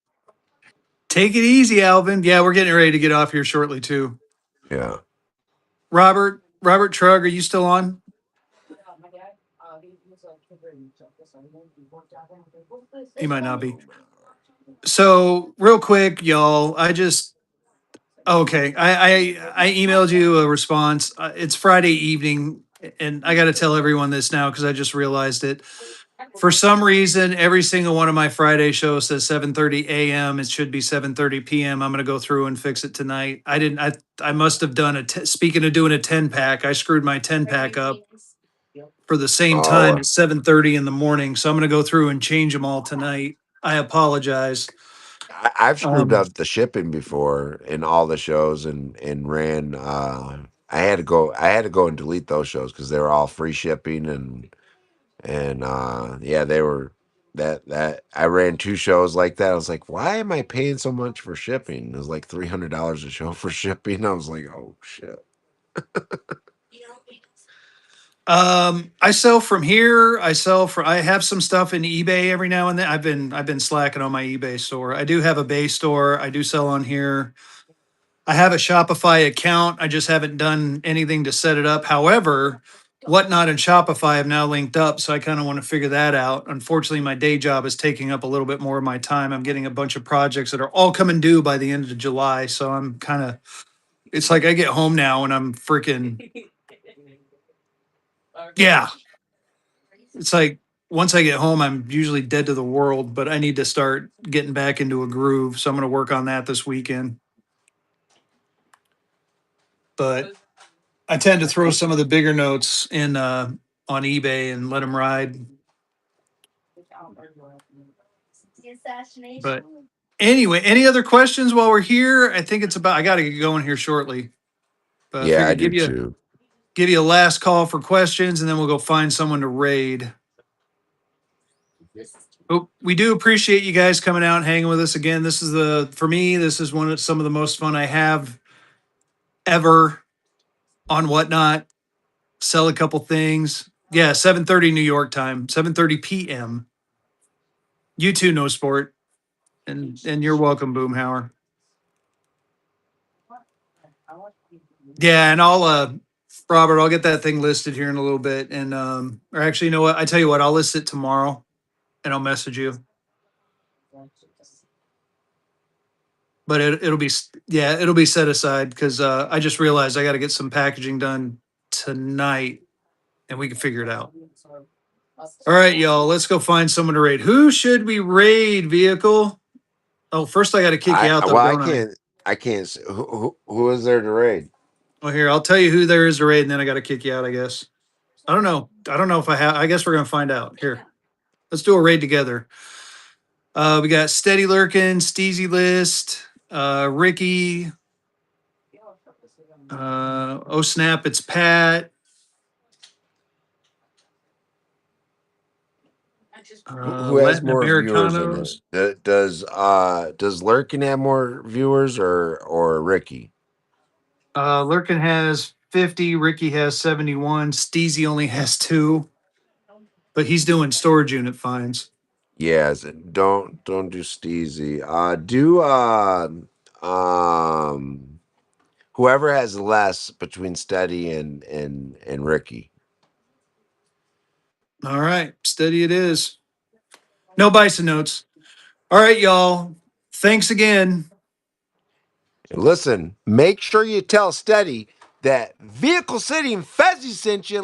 Take it easy, Alvin. Yeah, we're getting ready to get off here shortly too. yeah. Robert Trug, are you still on? He might not be. So real quick, y'all, I just okay. I emailed you a response. It's Friday evening, and I got to tell everyone this now because I just realized it. For some reason, every single one of my Friday shows says 7:30 a.m. It should be 7:30 p.m. I'm going to go through and fix it tonight. I didn't. I must have done speaking of doing a 10 pack, I screwed my 10 pack up for the same time Oh, at 7:30 in the morning. So I'm going to go through and change them all tonight. I apologize. I've screwed Um, up the shipping before in all the shows and ran. I had to go and delete those shows because they were all free shipping and yeah, they were that I ran two shows like that. I was like, why am I paying so much for shipping? It was like $300 a show for shipping. I was like, oh shit. I sell from here. I have some stuff in eBay every now and then. I've been slacking on my eBay store. I do have a Bay store. I do sell on here. I have a Shopify account. I just haven't done anything to set it up. However, Whatnot and Shopify have now linked up, so I kind of want to figure that out. Unfortunately, my day job is taking up a little bit more of my time. I'm getting a bunch of projects that are all coming due by the end of July, so I'm kind of it's like I get home now and I'm freaking yeah. It's like once I get home, I'm usually dead to the world, but I need to start getting back into a groove. So I'm going to work on that this weekend. But I tend to throw some of the bigger notes in on eBay and let them ride. But anyway, any other questions while we're here? I think it's about. I got to get going here shortly. But I Yeah, I figured do too. give you a last call for questions, and then we'll go find someone to raid. But we do appreciate you guys coming out and hanging with us again. This is for me. This is some of the most fun I have ever on Whatnot. Sell a couple things. Yeah, 7:30 New York time, 7:30 p.m. You too, No Sport, and you're welcome, Boomhauer. Yeah, and Robert, I'll get that thing listed here in a little bit, and or actually, you know what? I tell you what, I'll list it tomorrow, and I'll message you. But it'll be yeah, it'll be set aside because I just realized I got to get some packaging done tonight, and we can figure it out. All right, y'all, let's go find someone to raid. Who should we raid, vehicle? Oh, first I got to kick you out though, Well, don't I? I can't who is there to raid? Well, here, I'll tell you who there is to raid, and then I got to kick you out, I guess. I don't know. I don't know if I have. I guess we're going to find out. Here, let's do a raid together. We got Steady Lurkin, Steezy List, Ricky. Oh, snap. It's Pat. Who has Latin more viewers than it? Americanos. Does Lurkin have more viewers or Ricky? Lurkin has 50. Ricky has 71. Steezy only has two, but he's doing storage unit finds. Yes, don't do Steezy. Do um whoever has less between Steady and Ricky. All right. Steady it is. No bison notes. All right, y'all. Thanks again. And listen, make sure you tell Steady that Vehicle City and Fezzy sent you.